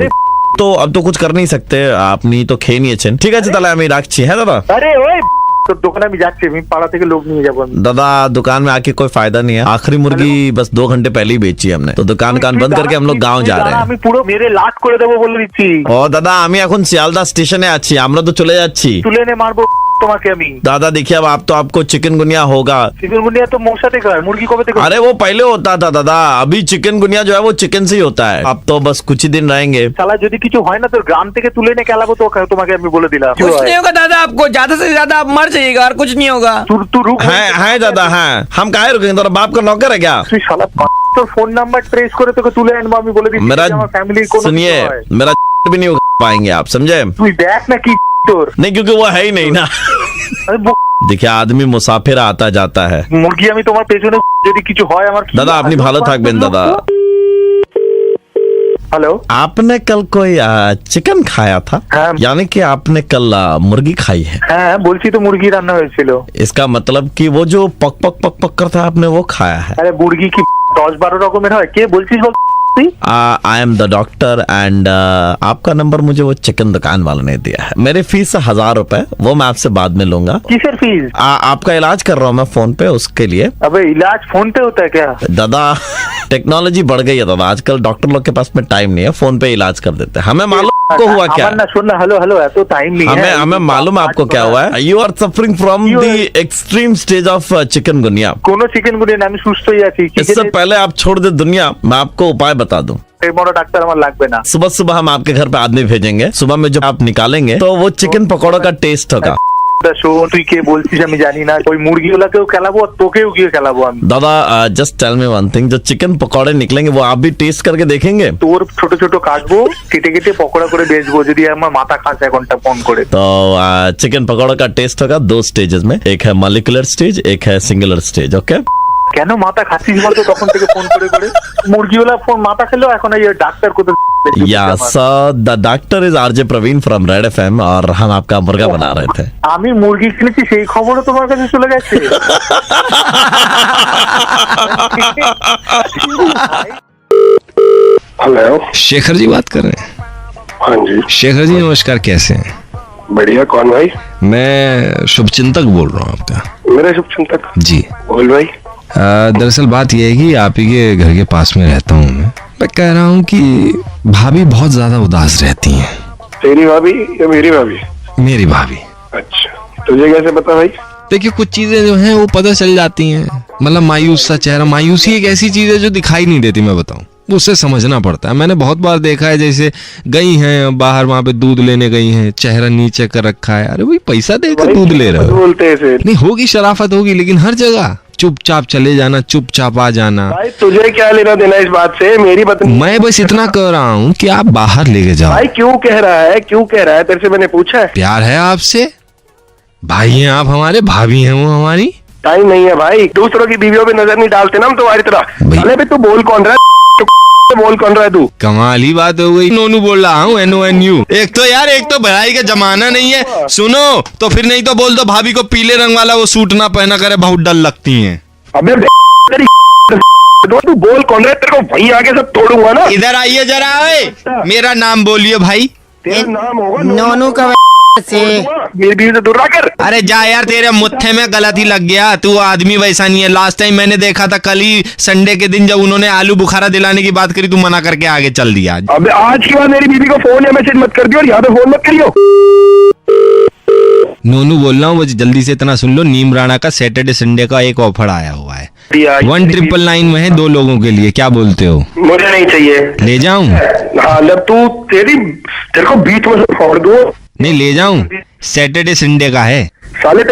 তো अब तो कुछ कर नहीं सकते, আপনি তো খেয়ে নিয়েছেন। ঠিক আছে তাহলে আমি রাখছি। হ্যাঁ দাদা। আরে ওই তো দোকানে আমি যাচ্ছি, আমি পাড়া থেকে লোক নিয়ে যাবো। दादा दुकान में आके कोई फायदा नहीं है, आखिरी मुर्गी बस 2 घंटे पहले ही बेची हमने, तो दुकान बंद करके हम लोग गाँव जा रहे हैं। আমি পুরো মেরে লাট করে দেবো বলে দিচ্ছি। ও দাদা আমি এখন শিয়ালদা স্টেশনে আছি, আমরা তো চলে যাচ্ছি। তুলে এনে মারবো তোমাকে আমি। दादा देखिए अब आप तो आपको चिकनगुनिया होगा। चिकनगुनिया तो मौसा देखा है, मुर्गी कब देखा? अरे वो पहले होता था दादा, अभी चिकनगुनिया जो है वो चिकन से ही होता है, अब तो बस कुछ ही दिन रहेंगे। শালা যদি কিছু হয় না তোর গ্রাম থেকে তুলে এনে খেলাবো তো তোমাকে আমি বলে দিলাম। कुछ नहीं होगा दादा, आपको ज्यादा से ज्यादा आप मर जाइएगा और कुछ नहीं होगा। तू रुक। है दादा, है हम काहे रुकेंगे, तेरा बाप का नौकर है क्या? তুই শালা তোর ফোন নাম্বার ট্রেস করে তোকে তুলে আনবো আমি বলে দিচ্ছি। मेरा আমার ফ্যামিলির কোনো सुनिए मेरा भी नहीं पाएंगे आप, समझे? তুই দেখ না কি তোর। नहीं क्योंकि वो है ही नहीं ना। देखिए आदमी मुसाफिर आता जाता है। মুরগি আমি তোমার পেছনে যদি কিছু হয় আমার दादा अपनी भालो থাকবেন दादा। हेलो, आपने कल कोई चिकन खाया था? यानी कि आपने कल मुर्गी खाई है? হ্যাঁ বলছি তো মুরগি রান্না হয়েছিল। इसका मतलब कि वो जो पक पक पक पक करता है आपने वो खाया है? আরে মুরগি কি 10-12 রকমের হয়, কে বলছিস বল? I am the doctor and आपका नंबर मुझे वो चिकन दुकान वाले ने दिया है। मेरी फीस 1000 रुपए, वो मैं आपसे बाद में लूंगा। किसर फीस? आपका इलाज कर रहा हूँ मैं फोन पे, उसके लिए। अबे इलाज फोन पे होता है क्या? दादा टेक्नोलॉजी बढ़ गई है दादा, आजकल डॉक्टर लोग के पास में टाइम नहीं है, फोन पे इलाज कर देते हैं। हमें मालूम आपको हुआ क्या? सुन हेलो हेलो, तो टाइम नहीं है। हमें मालूम आपको क्या हुआ है। You are suffering from the extreme stage of chikungunya. कोनो चिकनगुनिया ना, আমি সুস্থই আছি। इससे पहले आप छोड़ दे दुनिया, मैं आपको उपाय बता दूं। बड़ा डॉक्टर हमारा लागबे ना। सुबह सुबह हम आपके घर पे आदमी भेजेंगे, सुबह में जब आप निकालेंगे तो वो चिकन पकौड़ों का टेस्ट होगा। তুই কে বলছিস আমি জানি না, ওই মুরগিগুলোকেও খেলাবো আর তোকেও গিয়ে খেলাবো আমি। दादा just tell me one thing, जो चिकन पकौड़े निकलेंगे वो आप भी टेस्ट करके देखेंगे? তোর ছোট ছোট কাটবো, কেটে কেটে পকোড়া করে বেচবো যদি আমার মাথা খাস এখনটা ফোন করে। तो चिकन पकौड़ा का टेस्ट होगा 2 स्टेजेस में, एक है मॉलिक्यूलर स्टेज, एक है सिंगुलर स्टेज। ओके কেন মাথা খাচ্ছিস বলতো তখন থেকে ফোন করে করে? মুরগিওয়ালা ফোন মাথা খেলো, এখন এই ডাক্তার কোথায়? Yes, the doctor is RJ Praveen from Red FM और हम आपका मुर्गा बना रहे थे। আমি মুরগি কিনেছি সেই খবরও তোমার কাছে চলে গেছে? हेलो, शेखर जी बात कर रहे हैं? हाँ जी। शेखर जी नमस्कार, कैसे हैं? बढ़िया, कौन भाई? मैं शुभचिंतक बोल रहा हूँ आपका। मेरा शुभचिंतक? जी बोल भाई। दरअसल बात यह है कि आप ही के घर के पास में रहता हूँ मैं कह रहा हूँ कि भाभी बहुत ज्यादा उदास रहती हैं। तेरी भाभी या मेरी भाभी? मेरी भाभी। अच्छा, तुझे कैसे पता भाई? देखिए कुछ चीजें जो हैं वो पता चल जाती हैं, मतलब मायूस सा चेहरा, मायूसी एक ऐसी चीज है जो दिखाई नहीं देती, मैं बताऊं उससे समझना पड़ता है। मैंने बहुत बार देखा है, जैसे गई हैं बाहर, वहां पे दूध लेने गई हैं, चेहरा नीचे कर रखा है, अरे भाई पैसा देकर दूध ले रहे हो, बोलते ऐसे नहीं होगी शराफत होगी, लेकिन हर जगह चुपचाप चले जाना, चुपचाप आ जाना। भाई तुझे क्या लेना देना इस बात से? मेरी पत्नी। मैं बस इतना कह रहा हूँ कि आप बाहर लेके जाओ। भाई क्यों कह रहा है, क्यों कह रहा है? तेरे से मैंने पूछा है? प्यार है आपसे, भाई हैं आप हमारे, भाभी हैं वो हमारी। टाइम नहीं है भाई, दूसरों की बीवियों पे नजर नहीं डालते ना हम तुम्हारी तरह। साले पे तू बोल कौन रहा है? बोल कौन रहा है तू? कमाल ही बात हो गई, नोनू बोल रहा हूँ, NONU। एक तो यार, एक तो भलाई का जमाना नहीं है, सुनो तो फिर नहीं तो बोल दो भाभी को पीले रंग वाला वो सूट ना पहना करे, बहुत डर लगती हैं। अबे तू बोल कौन रहा है? तेरे को वहीं आके सब तोड़ूंगा ना। इधर आइए जरा, मेरा नाम बोलिए भाई। तेरा नाम होगा नोनू का से। मेरी बीवी से दूर रह कर। अरे जा यार, तेरे मुट्ठे में गलत ही लग गया, तू आदमी वैसा नहीं है। लास्ट टाइम मैंने देखा था कल ही संडे के दिन, जब उन्होंने आलू बुखारा दिलाने की बात करी, तू मना करके आगे चल दिया। अबे आज के बाद मेरी बीवी को फोन या मैसेज मत कर दियो और यहाँ पे फोन मत करियो। नोनू बोल रहा हूँ, जल्दी से इतना सुन लो, नीम राणा का सैटरडे संडे का एक ऑफर आया हुआ है, 1999 में है 2 लोगों के लिए, क्या बोलते हो? मुझे नहीं चाहिए। ले जाऊं? हाँ, जब तू तेरे को बीच में से फोड़ दूं। नहीं ले जाऊं, सैटरडे संडे का है। साले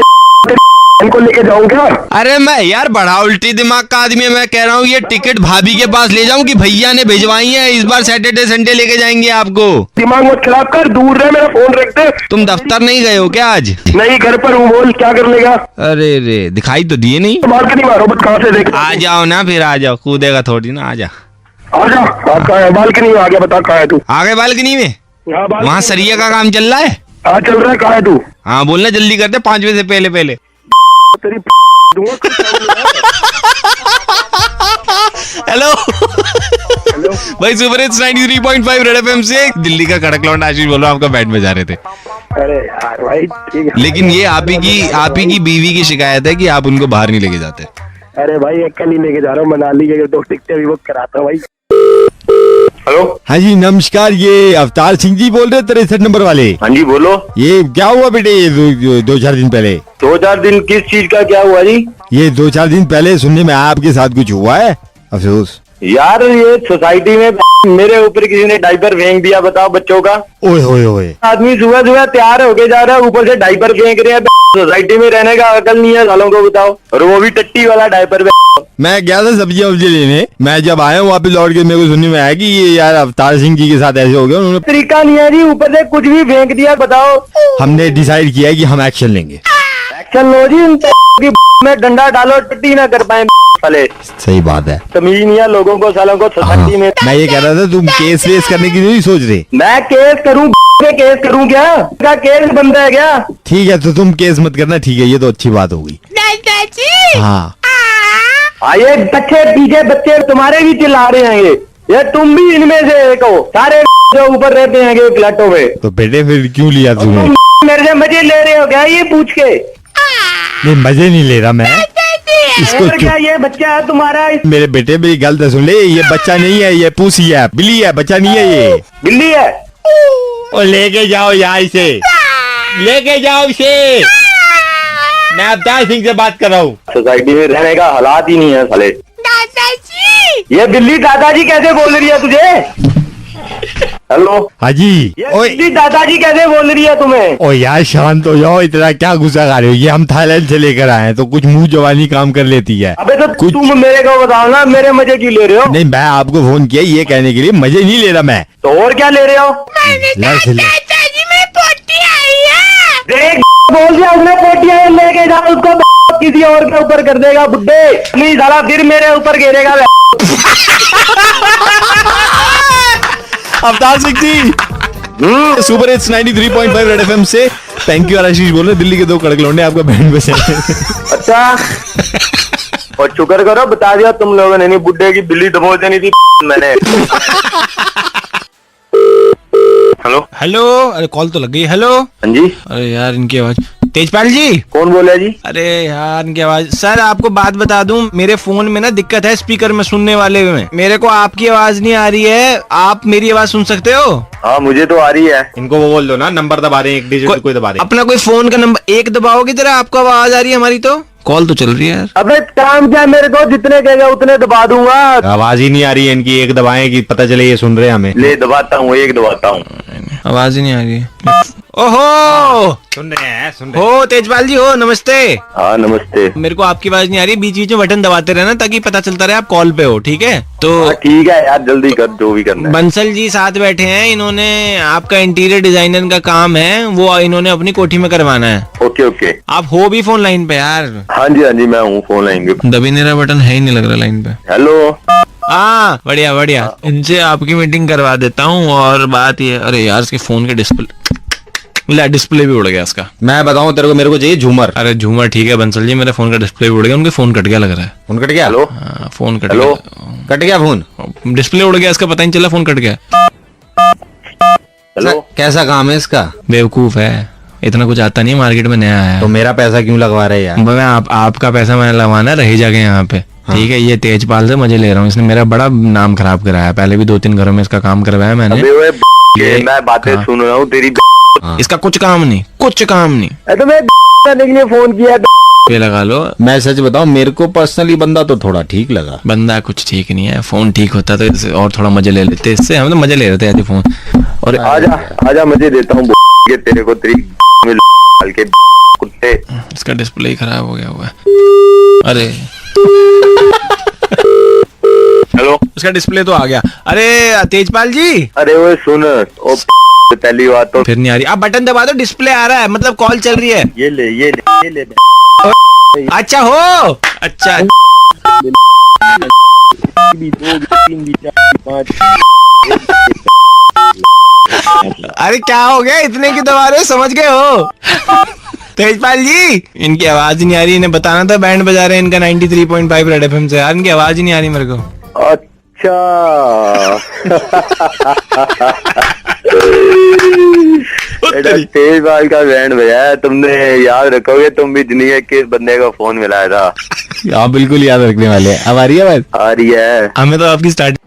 को लेके जाऊं क्या? अरे मैं यार बड़ा उल्टी दिमाग का आदमी है, मैं कह रहा हूँ ये टिकट भाभी के पास ले जाऊं कि भैया ने भिजवाई है, इस बार सैटरडे संडे लेके जाएंगे आपको। दिमाग मत खराब कर, दूर रह, मेरा फोन रख दे। तुम दफ्तर नहीं गए हो क्या आज? नहीं, घर पर हूँ, बोल क्या कर लेगा? अरे रे, दिखाई तो दिए नहीं। बालकनी मारो मत, कहाँ से देख? आ जाओ ना, फिर आ जाओ, कूदेगा थोड़ी ना, आ जा। कहाँ है? बालकनी में आ गया, बता कहाँ है तू? आ गए बालकनी में? वहाँ सरिया का काम चल रहा है? हाँ चल रहा है, कहाँ है तू? हाँ बोलना जल्दी करते, 5 बजे से पहले पहले। हेलो भाई, सुपर हिट्स 93.5 रेड एफएम से दिल्ली का कड़क लौंडा आशीष बोल रहा हूँ, आपका बैंड बजा रहे थे। अरे यार भाई ठीक है। लेकिन ये आप ही की बीवी की शिकायत है कि आप उनको बाहर नहीं लेके जाते। अरे भाई एक कल ही लेके जा रहा हूँ मनाली के 2 टिकटें भी बुक कराता हूँ भाई। हेलो, हाँ जी नमस्कार, ये अवतार सिंह जी बोल रहे 63 नंबर वाले? हाँ जी बोलो। ये क्या हुआ बेटे ये 2-4 दिन पहले? 2-4 दिन किस चीज का क्या हुआ जी? ये 2-4 दिन पहले सुनने में आपके साथ कुछ हुआ है? अफसोस यार ये सोसाइटी में मेरे ऊपर किसी ने डाइपर फेंक दिया, बताओ बच्चों का। ओए होए होए, आदमी सुबह सुबह तैयार होके जा रहा है, ऊपर से डाइपर फेंक रहे हैं। सोसाइटी में रहने का अकल नहीं है सालों को, बताओ। और वो भी टट्टी वाला डाइपर। मैं गया था सब्जियां लेने, मैं जब आया हूँ वापस लौट के मेरे को सुनने में आया कि ये यार अवतार सिंह जी के साथ ऐसे हो गया। उन्होंने तरीका नहीं है जी, ऊपर से कुछ भी फेंक दिया, बताओ। हमने डिसाइड किया है कि हम एक्शन लेंगे। एक्शन लो जी, उन में डंडा डालो, टट्टी ना कर पाए साले। सही बात है, तमीज नहीं है लोगों को सालों को सोसाइटी में। मैं ये कह रहा था तुम केस वेस करने की नहीं सोच रहे? मैं केस करूँ क्या केस बनता है क्या? ठीक है तो तुम केस मत करना, ठीक है, ये तो अच्छी बात हो गई। हाँ ये बच्चे पीछे बच्चे तुम्हारे भी चिल्ला रहे हैं, ये तुम भी इनमें से एक हो। सारे जो ऊपर रहते हैं फ्लैटों में। तो बेटे फिर क्यों लिया तुमने? मेरे से मजे ले रहे हो क्या ये पूछ के? नहीं मजे नहीं ले रहा मैं इसको। क्या ये बच्चा है तुम्हारा? मेरे बेटे मेरी गलत सुन ले, ये बच्चा नहीं है, ये पूसी है, बिल्ली है, बच्चा नहीं है ये। बिल्ली है? और लेके जाओ यहाँ इसे, लेके जाओ इसे। मैं अवतार सिंह से बात कर रहा हूँ। सोसाइटी में रहने का हालात ही नहीं है साले। दादाजी, ये बिल्ली दादाजी कैसे बोल रही है तुझे? हेलो, हाँ जी। ये बिल्ली दादाजी कैसे बोल रही है तुम्हें? ओ यार शांत हो जाओ, इतना क्या गुस्सा खा रहे हो? ये हम थाईलैंड से लेकर आए हैं तो कुछ मुंह जवानी काम कर लेती है। अबे तो तुम मेरे को बताओ ना, मेरे मजे क्यों ले रहे हो? नहीं मैं आपको फोन किया ये कहने के लिए, मजे नहीं ले रहा मैं। तो और क्या ले रहे हो? देख बोल दिया उसने, पोटिया लेके जा उसको, किसी और के ऊपर कर देगा बुड्ढे। नहीं साला फिर मेरे ऊपर घेरेगा। Avtar Singh ji super hits 93.5 red FM से थैंक यू। आशीष बोल रहे दिल्ली के 2 कड़क लौंडे आपका बैंड बजे। अच्छा, और शुक्र करो बता दिया तुम लोगों ने, नहीं बुड्ढे की बिल्ली दबोच देनी थी मैंने। हेलो हेलो, अरे कॉल तो लग गई। हेलो, हाँ जी। अरे यार इनकी आवाज। तेजपाल जी? कौन बोल रहा है जी? अरे यार इनकी आवाज। सर आपको बात बता दूं, मेरे फोन में ना दिक्कत है स्पीकर में सुनने वाले में, मेरे को आपकी आवाज नहीं आ रही है। आप मेरी आवाज सुन सकते हो? हाँ मुझे तो आ रही है। इनको वो बोल दो ना, नंबर दबा रहे हैं, 1 डिजिट कोई दबा दे। अपना कोई फोन का नंबर 1 दबाओगे जरा, आपको आवाज आ रही है हमारी तो। कॉल तो चल रही है यार। अबे काम क्या, मेरे को जितने कहेगा उतने दबा दूंगा। आवाज ही नहीं आ रही है इनकी, 1 दबाएं कि पता चले ये सुन रहे हैं हमें। ले दबाता हूँ, 1 दबाता हूँ। आवाज ही नहीं आ रही है। ओहो सुन रहे हैं, सुन रहे हो तेजपाल जी हो, नमस्ते। हाँ नमस्ते। मेरे को आपकी आवाज नहीं आ रही, बीच बीच में बटन दबाते रहना ताकि पता चलता रहे आप कॉल पे हो, ठीक है? तो ठीक है यार, जल्दी कर जो भी करना है। बंसल जी साथ बैठे हैं, इन्होंने आपका इंटीरियर डिजाइनर का काम है, वो इन्होंने अपनी कोठी में करवाना है। Okay okay. आप हो भी फोन लाइन पे यार? हाँ जी मैं हूँ फोन लाइन पे। दबीनेरा बटन है ही नहीं लग रहा लाइन पे। हेलो, हाँ बढ़िया बढ़िया, इनसे आपकी मीटिंग करवा देता हूँ। और बात ये, अरे यार इसके फोन के डिस्प्ले भी उड़ गया इसका। मैं बताऊं तेरे को, मेरे को चाहिए झूमर। अरे झूमर ठीक है बंसल जी, मेरे फोन का डिस्प्ले भी उड़ गया, उनके फोन कट गया लग रहा है। फोन कट गया? Hello, phone cut hello, cut गया फोन, डिस्प्ले उड़ गया इसका, पता नहीं चला फोन कट गया। हेलो, कैसा काम है इसका? बेवकूफ है, इतना कुछ आता नहीं, मार्केट में नया है। तो मेरा पैसा क्यों लगवा रहे यार? मैं आपका पैसा मैंने लगवाना रह जाके यहाँ पे। हाँ। ठीक है, ये तेजपाल से मजे ले रहा हूँ, इसने मेरा बड़ा नाम खराब कराया। पहले भी 2-3 घरों में इसका काम करवाया मैंने। मैं बातें सुन रहा हूँ तेरी। इसका कुछ काम नहीं, कुछ काम नहीं। तो मैं करने के लिए फोन किया पे लगा लो। मैं सच बताऊं, मेरे को पर्सनली बंदा तो थोड़ा ठीक लगा। बंदा कुछ ठीक नहीं है, फोन ठीक होता तो इससे और थोड़ा मजे ले लेते, इससे हम तो मजे ले रहे थे फोन। और आजा मजे देता हूँ तेरे को, तेरी के कुत्ते। इसका डिस्प्ले ही खराब हो गया हुआ है। अरे हेलो, इसका डिस्प्ले तो आ गया। अरे तेजपाल जी, अरे वो सुन, ओ पहली बात तो फिर नहीं आ रही। आप बटन दबा दो, डिस्प्ले आ रहा है, मतलब कॉल चल रही है। ये ले अच्छा हो, अच्छा अरे क्या हो गया, इतने की दबा रहे, समझ गए हो तेजपाल जी? इनकी आवाज नहीं आ रही, इन्हें बताना था बैंड बजा रहे हैं इनका 93.5 रेड एफएम से। यार इनकी आवाज ही नहीं आ रही मेरे को। अच्छा बेटा 23 साल का बैंड बजा है, तुमने याद रखोगे तुम भी दुनिया के बंदे का फोन मिलाया था। आप बिल्कुल याद रखने वाले हैं। अब आ रही है बात? आ रही है। हमें तो आपकी स्टार्ट।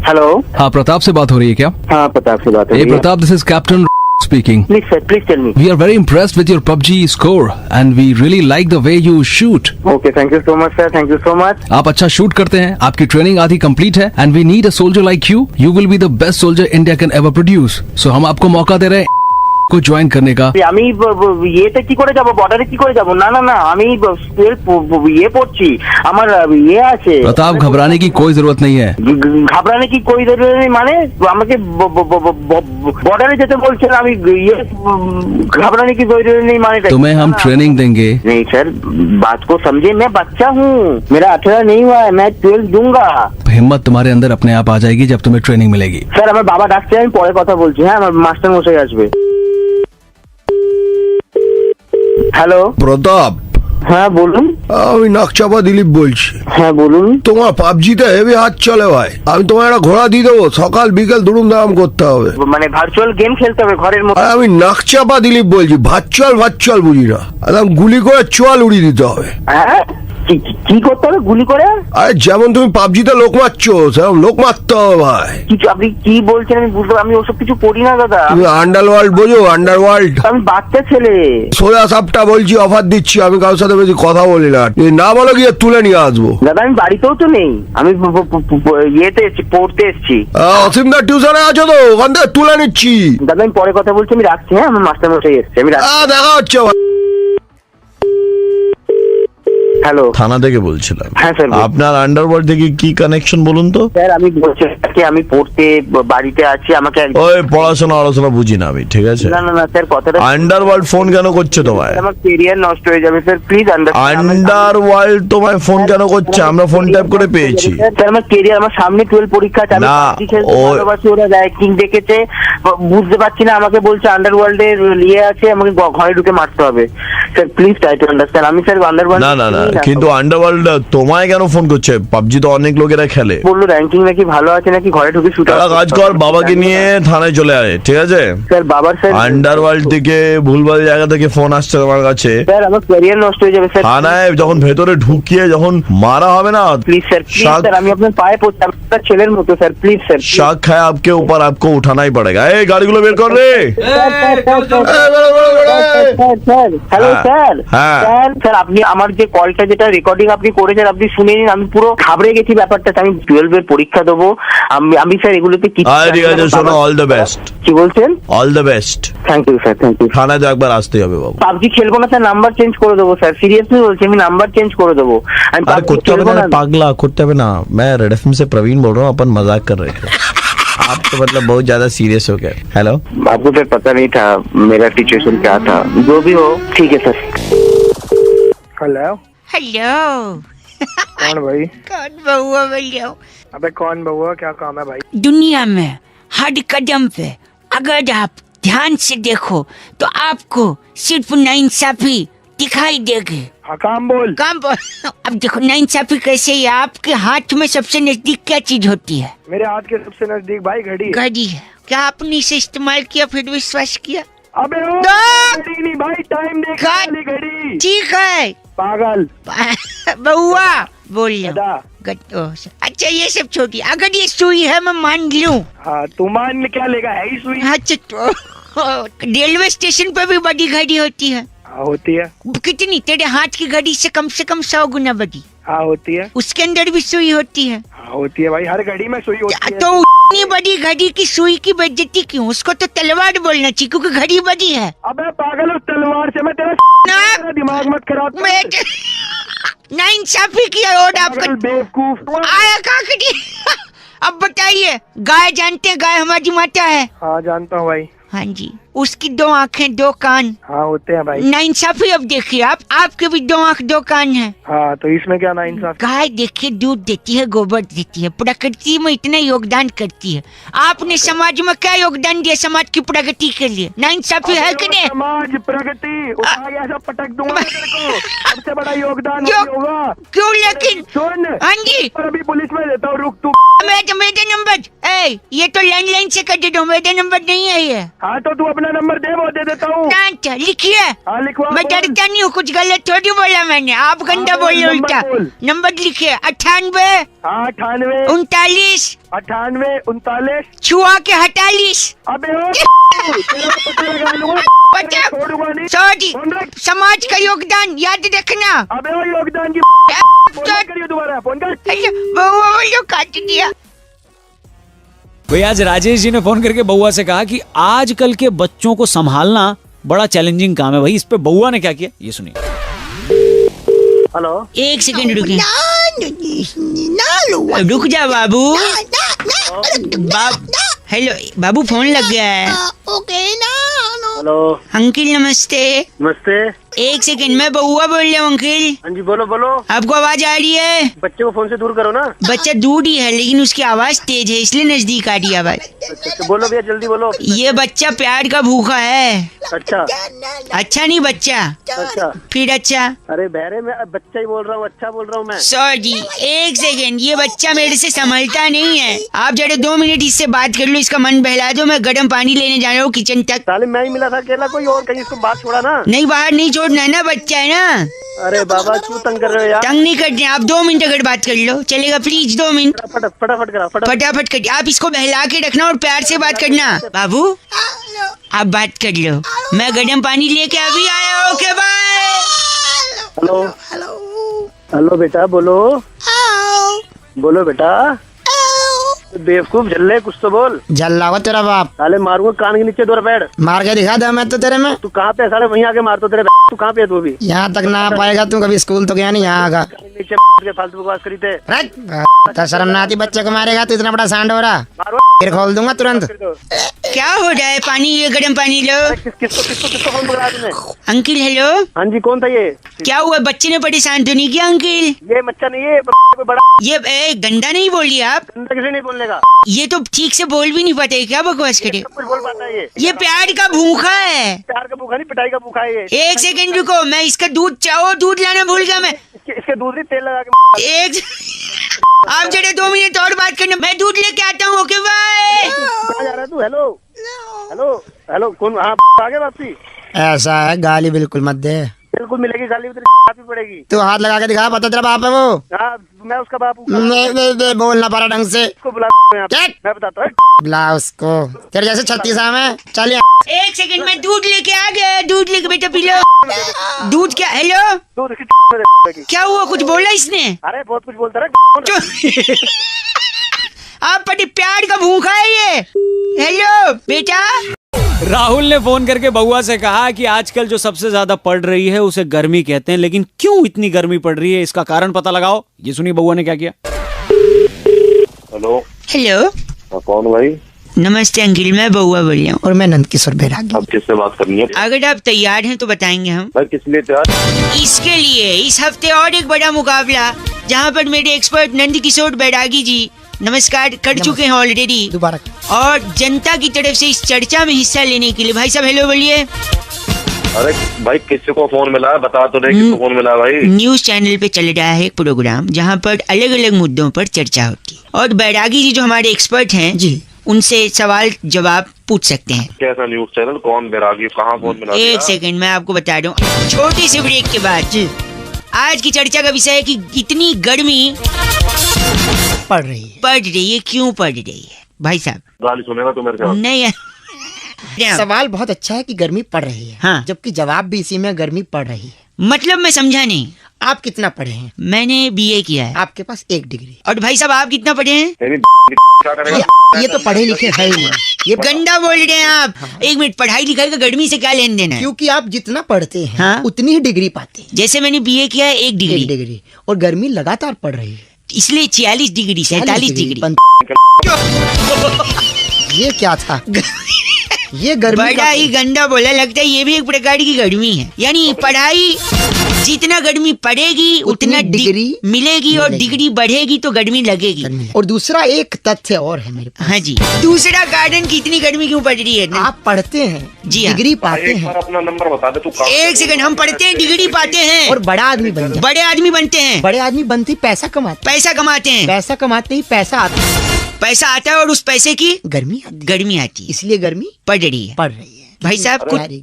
हेलो। हाँ, प्रताप से बात हो रही है क्या? हाँ, प्रताप से बात हो रही है। Pratap, this is captain speaking. Please tell me. We are very impressed with your PUBG score and we really like the way you shoot. Okay, thank you so much, sir. Thank you so much. आप अच्छा shoot करते हैं, आपकी training आधी complete है and we need a soldier like you. You will be the best soldier India can ever produce. So हम आपको मौका दे रहे हैं को ज्वाइन करने का। আমি ইয়েতে কি করে যাব, বর্ডারে কি করে যাব? না না না, আমি ইয়ে পড়ছি, আমার ইয়ে আছে। प्रताप, घबराने की कोई जरूरत नहीं है। ঘাবড়ানে কি कोई जरूरत नहीं মানে আমাকে বর্ডারে যেতে বলছেন, আমি ইয়ে घबराने की कोई जरूरत नहीं মানে तुम्हें हम ट्रेनिंग देंगे। नहीं सर, बात को समझे, मैं बच्चा हूँ, मेरा 18 नहीं हुआ है, मैं 12 दूंगा। हिम्मत तुम्हारे अंदर अपने आप आ जाएगी जब तुम्हें ट्रेनिंग मिलेगी। স্যার আমার বাবা ডাকছে, আমি পরে কথা বলছি। হ্যাঁ, আমার মাস্টার মশাই আসবে। হ্যালো প্রতাপ। হ্যাঁ বলুন। আমি নাকচাপা দিলীপ বলছি। হ্যাঁ বলুন। তোমার পাবজিতে হেভি হাত চলে ভাই, আমি তোমার একটা ঘোড়া দিয়ে দেবো, সকাল বিকেল দুরুম দারাম করতে হবে। মানে ভার্চুয়াল গেম খেলতে হবে ঘরের মধ্যে? আমি নাকচাপা দিলীপ বলছি, ভার্চুয়াল বুঝি না, একদম গুলি করে চোয়াল উড়িয়ে দিতে হবে। হ্যাঁ, কি করতে হবে গুলি করে? আরে যেমন তুমি পাবজিতে লোক মারছো সেরকম লোক মারতে হবে ভাই। কিছু আপনি কি বলছেন আমি বুঝতে, আমি ওসব কিছু করি না দাদা। তুমি আন্ডারওয়ার্ল্ড বোঝো? আন্ডারওয়ার্ল্ড। আমি বাচ্চা ছেলে। সোজা সাপটা বলছি, অফার দিচ্ছি, আমি কারোর সাথে বেশি কথা বলি না, না বলো গিয়ে তুলে নিয়ে আসবো। দাদা আমি বাড়িতেও তো নেই, আমি ইয়েতে এসেছি, পড়তে এসেছি। অসীমদার টিউশনে আছো তো, ওখান থেকে তুলে নিচ্ছি। দাদা আমি পরে কথা বলছি, আমি রাখছি। হ্যাঁ, আমার মাস্টার মশাই এসছে, আমি রাখছি। দেখা হচ্ছে। হ্যালো, থানা থেকে বলছিলাম। হ্যাঁ স্যার। আপনার আন্ডারওয়ার্ল্ড থেকে কি কানেকশন বলুন তো? স্যার আমি বলছি আমি পড়তে বাড়িতে আছি, আমাকে ওই পড়াশোনা বুঝি না আমি, ঠিক আছে? না না না স্যার, কথাটা আন্ডারওয়ার্ল্ড ফোন কেন করছে তোমায়? আমার ক্যারিয়ার নষ্ট হয়ে যাবে স্যার, প্লিজ আন্ডারওয়ার্ল্ড তোমায় ফোন কেন করছে? আমরা ফোন ট্যাপ করে পেয়েছি। স্যার আমার ক্যারিয়ার, আমার সামনে 12 পরীক্ষা আছে, আমি ভালোবাসি, ওরা র্যাঙ্কিং দেখেছে, বুঝতে পারছি না, আমাকে বলছে আন্ডারওয়ার্ল্ডের নিয়ে আছে, আমাকে ঘরে ঢুকে মারতে হবে। Sir please try to understand. আমি স্যার আন্ডারওয়ার্ল্ড না না না, কিন্তু আন্ডারওয়ার্ল্ড তোমায় কেন ফোন করছে? পাবজি তো অনেক লোকেরা খেলে। বললো র্যাঙ্কিং নাকি ভালো আছে, নাকি ঘরে ঢুকে শুট আউট। কাজ কর, বাবাকে নিয়ে থানায় চলে আয়, ঠিক আছে? স্যার বাবার স্যার আন্ডারওয়ার্ল্ড থেকে ভুলভাল জায়গা থেকে ফোন আসছে তোমার কাছে। স্যার আমার ক্যারিয়ার নষ্ট হয়ে যাবে স্যার। থানায় যখন ভেতরে ঢুকিয়ে যখন মারা হবে না, প্লিজ স্যার, প্লিজ স্যার, আমি আপনার পায়ে পড়ছি, আপনার ছেলের মতো স্যার, প্লিজ স্যার। शक है आपके ऊपर, आपको उठाना ही पड़ेगा। ए गाड़ीগুলো বের কর রে। Hello sir. স্যার আপনি আমার যে কলটা যেটা রেকর্ডিং আপনি করেছেন, আপনি শুনে নিন, আমি পুরো ঘাবড়ে গেছি ব্যাপারটা। আমি 12 এর পরীক্ষা দেবো, আমি স্যার এগুলোতে কি ঠিক আছে, শোনো, অল দ্য বেস্ট। কি বলছেন? All the best. Thank you sir, thank you. থানায় তো একবার আসতে হবে বাবু। পাবজি খেলবো না স্যার, নাম্বার চেঞ্জ করে দেবো স্যার, সিরিয়াসলি বলছি, আমি নাম্বার চেঞ্জ করে দেবো। আমি করতে হবে না পাगला, করতে হবে না। मैं रेड एफएम से प्रवीण बोल रहा हूँ, अपन मजाक कर रहे थे। आप तो मतलब बहुत ज्यादा सीरियस हो गए। हेलो, आपको सर पता नहीं था मेरा सिचुएशन क्या था, जो भी हो ठीक है सर। Hello hello. कौन भाई? कौन बउआ बोलियो? अबे कौन बउआ, क्या काम है भाई? दुनिया में हर कदम पे अगर आप ध्यान से देखो तो आपको सिर्फ नाइंसाफी दिखाई देगी। हाँ, काम बोल। काम बोल। अब देखो नाइंसाफी कैसे है, आपके हाथ में सबसे नजदीक क्या चीज होती है? मेरे हाथ के सबसे नजदीक भाई घड़ी है। घड़ी है। क्या आपने इसे इस्तेमाल किया फिर विश्वास किया? अबे ओ, घड़ी नहीं भाई, टाइम देख वाली घड़ी। ठीक है पागल। बउआ बोल लो। अच्छा ये सब छोटी, अगर ये सुई है मैं मान लूं। हाँ, तू मान क्या लेगा, है ही सुई। अच्छा रेलवे स्टेशन पर भी बड़ी घड़ी होती है? हाँ होती है। कितनी? तेरे हाथ की घड़ी से कम 100 गुना बड़ी। हाँ होती है। उसके अंदर भी सुई होती है? हाँ होती है भाई, हर घड़ी में सुई होती है। तो इतनी बड़ी घड़ी की सुई की बेइज्जती क्यों? उसको तो तलवार बोलना चाहिए, क्योंकि घड़ी बड़ी है। अबे पागल, उस तलवार से मैं तेरा दिमाग मत खराब। नाइंसाफी किया और आपका बेवकूफ आया काकड़ी। अब बताइए, गाय जानते हैं, गाय हमारी माता है। हाँ जानता हूँ भाई। हाँ जी, उसकी 2 आँखें 2 कान। हाँ होते हैं भाई। नाइंसाफी अब देखिए आप, आपके भी 2 आँख 2 कान है। हाँ तो इसमें क्या नाइंसाफी? गाय देखिए दूध देती है, गोबर देती है, प्रकृति में इतना योगदान करती है। आपने समाज में क्या योगदान दिया समाज की प्रगति के लिए? नाइंसाफी है कि नहीं? समाज प्रगति ऐसा पटक दूंगा तेरे को, सबसे बड़ा योगदान होगा। क्यों लेकिन? सुन, हाँ जी, अभी पुलिस में देता हूँ, रुक तू। मेरा नंबर, ये तो लैंडलाइन से कर दो, मेरा नंबर नहीं है ये। हाँ तो तू अपना नंबर दे, वो दे देता हूँ। लिखिए। हाँ लिखवा। मैं डरता नहीं हूँ, कुछ गलत थोड़ी बोला मैंने, आप गंदा बोले उल्टा। नंबर लिखिए 98 39 38 छुआ के 48। अबे सॉरी, समाज का योगदान याद रखना। अबे वो योगदान की करिए दोबारा फोन कर। काट दिया। भाई आज राजेश जी ने फोन करके बउआ से कहा कि आजकल के बच्चों को संभालना बड़ा चैलेंजिंग काम है। भाई इस पे बउआ ने क्या किया ये सुनिए। हेलो, 1 सेकंड रुकिए। रुक जा बाबू। हेलो बाबू, फोन लग गया है। हेलो अंकिल नमस्ते। नमस्ते। 1 सेकंड, मैं बउआ बोल रहा हूँ अंकिल। हाँ जी बोलो बोलो। आपको आवाज आ रही है? बच्चे को फोन से दूर करो ना। बच्चा दूर ही है लेकिन उसकी आवाज तेज है, इसलिए नजदीक आ रही है आवाज। अच्छा बोलो भैया, जल्दी बोलो। ये बच्चा प्यार का भूखा है। अच्छा अच्छा नहीं बच्चा। अच्छा फिर अच्छा? अरे बहरे मैं बच्चा ही बोल रहा हूँ, अच्छा बोल रहा हूँ मैं। सॉरी 1 सेकंड, ये बच्चा मेरे से संभलता नहीं है। आप जरा 2 मिनट इससे बात कर लो, इसका मन बहला दो। मैं गर्म पानी लेने जा रहा हूँ किचन तक। साले मैं ही मिला था अकेला, कोई और कहीं इसको बात छोड़ा ना। नहीं बाहर नहीं छोड़ना है ना, बच्चा है ना। अरे बाबा क्यों तंग कर रहे हो यार? तंग नहीं करते आप, 2 मिनट अगर बात कर लो चलेगा, प्लीज 2 मिनट। फटाफट करा, फटाफट कर। आप इसको बहला के रखना और प्यार से बात करना। बाबू आप बात कर लो, मैं गर्म पानी लेके अभी आया। Okay bye. हेलो हेलो बेटा बोलो। बोलो बेटा। बेवकूफ झल्ले, कुछ तो बोल। जल्ला हुआ तेरा बाप। साले मारूंगा कान के नीचे 2 पेड़। मार के दिखा दे मैं तो तेरे में। तू कहाँ पे? साले वहीं आके मार तो तेरे। तू कहाँ पे है तू अभी? यहाँ तक ना आ पाएगा तू, कभी स्कूल तो गया नहीं, यहाँ आगा। नीचे के फालतू बकवास करी थे। तो शर्म ना आती बच्चे को मारेगा तू, इतना बड़ा सांड हो रहा। फिर खोल दूंगा तुरंत। क्या हो रहा है? पानी, ये गर्म पानी लो। किसको फोन पकड़ा तूने? Uncle hello. हाँ जी कौन था ये? क्या हुआ? बच्चे ने परेशान तो नहीं किया अंकिल? ये बच्चा नहीं है, कोई बड़ा। ये गंदा नहीं बोलिए आप। गंदा किसे नहीं बोलने का? ये तो ठीक से बोल भी नहीं पाते, क्या बकवास करे? कुछ बोल पाता है ये प्यार का भूखा है। प्यार का भूखा नहीं, पिटाई का भूखा है ये। 1 सेकंड रुको, मैं इसका दूध चाहो, दूध लाना भूल गया मैं। इसके दूध नहीं, तेल लगा के। आप जरा 2 मिनट और बात करना, मैं दूध लेके आता हूँ। Okay bye. कहाँ जा रहा है तू? हेलो हेलो हेलो कौन? हाँ आगे वापसी। ऐसा है, गाली बिल्कुल मत दे। बिल्कुल मिलेगी गाली, भी पड़ेगी। तू हाथ लगा के दिखा, पता तेरा बाप है वो। हाँ मैं उसका बाप हूँ। बोलना पड़ा ढंग से। उसको बुला, मैं बताता हूँ। बुला उसको, तेरे जैसे 36 में। चल 1 सेकंड, मैं दूध लेके आ गया। दूध लेके बेटा पी लो। दूध क्या? हेलो दूध क्या हुआ? कुछ बोला इसने? अरे बहुत कुछ बोलता रहा। आप बड़ी प्यार का भूखा है ये। हेलो बेटा। राहुल ने फोन करके बउआ से कहा कि आजकल जो सबसे ज्यादा पड़ रही है उसे गर्मी कहते हैं, लेकिन क्यों इतनी गर्मी पड़ रही है इसका कारण पता लगाओ। ये सुनिए बउआ ने क्या किया। हेलो हेलो कौन भाई? नमस्ते अंकिल, मैं बउआ बोल रहा हूँ। और मैं नंद किशोर बैरागी। अब किससे बात करनी है? अगर आप तैयार हैं तो बताएंगे हम। भाई किस लिए तैयार? इसके लिए इस हफ्ते और एक बड़ा मुकाबला, जहाँ पर मेरे एक्सपर्ट नंद किशोर बैरागी जी नमस्कार कर चुके हैं ऑलरेडी दोबारा, और जनता की तरफ से इस चर्चा में हिस्सा लेने के लिए भाई साहब हेलो बोलिए। अरे भाई किसी को फोन मिला है? बता तो दे किसको फोन मिला है भाई? न्यूज चैनल पे चल रहा है एक प्रोग्राम जहाँ पर अलग अलग मुद्दों पर चर्चा होती है और बैरागी जी जो हमारे एक्सपर्ट हैं जी, उनसे सवाल जवाब पूछ सकते हैं। कैसा न्यूज चैनल? कौन बैरागी? कहाँ फोन मिला? 1 सेकंड मैं आपको बता रहा हूँ छोटे से ब्रेक के बाद जी। आज की चर्चा का विषय है कि इतनी गर्मी पड़ रही है, क्यों पड़ रही है भाई साहब? गाली सुनेगा तो मेरे से? नहीं सवाल बहुत अच्छा है कि गर्मी पड़ रही है, हाँ, जबकि जवाब भी इसी में गर्मी पड़ रही है। मतलब मैं समझा नहीं। आप कितना पढ़े हैं? मैंने BA किया है। आपके पास 1 डिग्री। और भाई साहब आप कितना पढ़े हैं? ये तो पढ़े लिखे है ही। ये गंदा बोल रहे हैं आप। हाँ। 1 मिनट, पढ़ाई लिखाई का गर्मी से क्या लेन देन है? क्योंकि आप जितना पढ़ते हैं हाँ? उतनी ही डिग्री पाते हैं। जैसे मैंने BA किया है 1 डिग्री और गर्मी लगातार पड़ रही है, इसलिए 46 डिग्री 47 डिग्री। ये क्या था? ये गर्मी बड़ा ही गंदा बोला, लगता है ये भी एक प्रकार की गर्मी है। यानी पढ़ाई जितना गर्मी पड़ेगी उतना डिग्री मिलेगी और डिग्री बढ़ेगी तो गर्मी लगेगी। और दूसरा एक तथ्य और है मेरे पास। हाँ जी, दूसरा कारण की इतनी गर्मी क्यों पड़ रही है? आप पढ़ते हैं जी हाँ। डिग्री पाते हैं। अपना नंबर बता दे तू। एक सेकंड, हम पढ़ते हैं, डिग्री पाते हैं और बड़ा आदमी बनते हैं। बड़े आदमी बनते हैं। बड़े आदमी बनते ही पैसा कमाते हैं। पैसा कमाते ही पैसा आता है। पैसा आता है और उस पैसे की गर्मी आती है। इसलिए गर्मी पड़ रही है। भाई साहब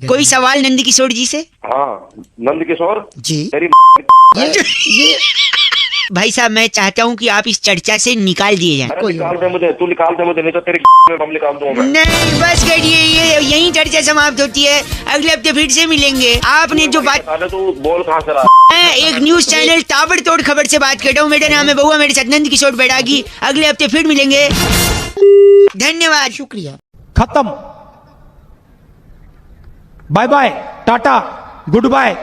कोई सवाल नंद किशोर जी से? हाँ, नंद किशोर जी। ये भाई साहब मैं चाहता हूँ कि आप इस चर्चा से निकाल दिए जाएं। निकाल दे मुझे, तू निकाल दे मुझे, नहीं तो तेरे में बम निकाल दूंगा मैं। नहीं बस करिए, ये यही चर्चा समाप्त होती है। अगले हफ्ते फिर से मिलेंगे। आपने जो बात, तू बोल कहाँ से रहा? मैं एक न्यूज चैनल ताबड़तोड़ खबर से बात कर रहा हूँ। मेरा नाम है बउआ, मेरे साथ नंद किशोर बैरागी। अगले हफ्ते फिर मिलेंगे। धन्यवाद, शुक्रिया। खत्म, bye bye, tata, good bye.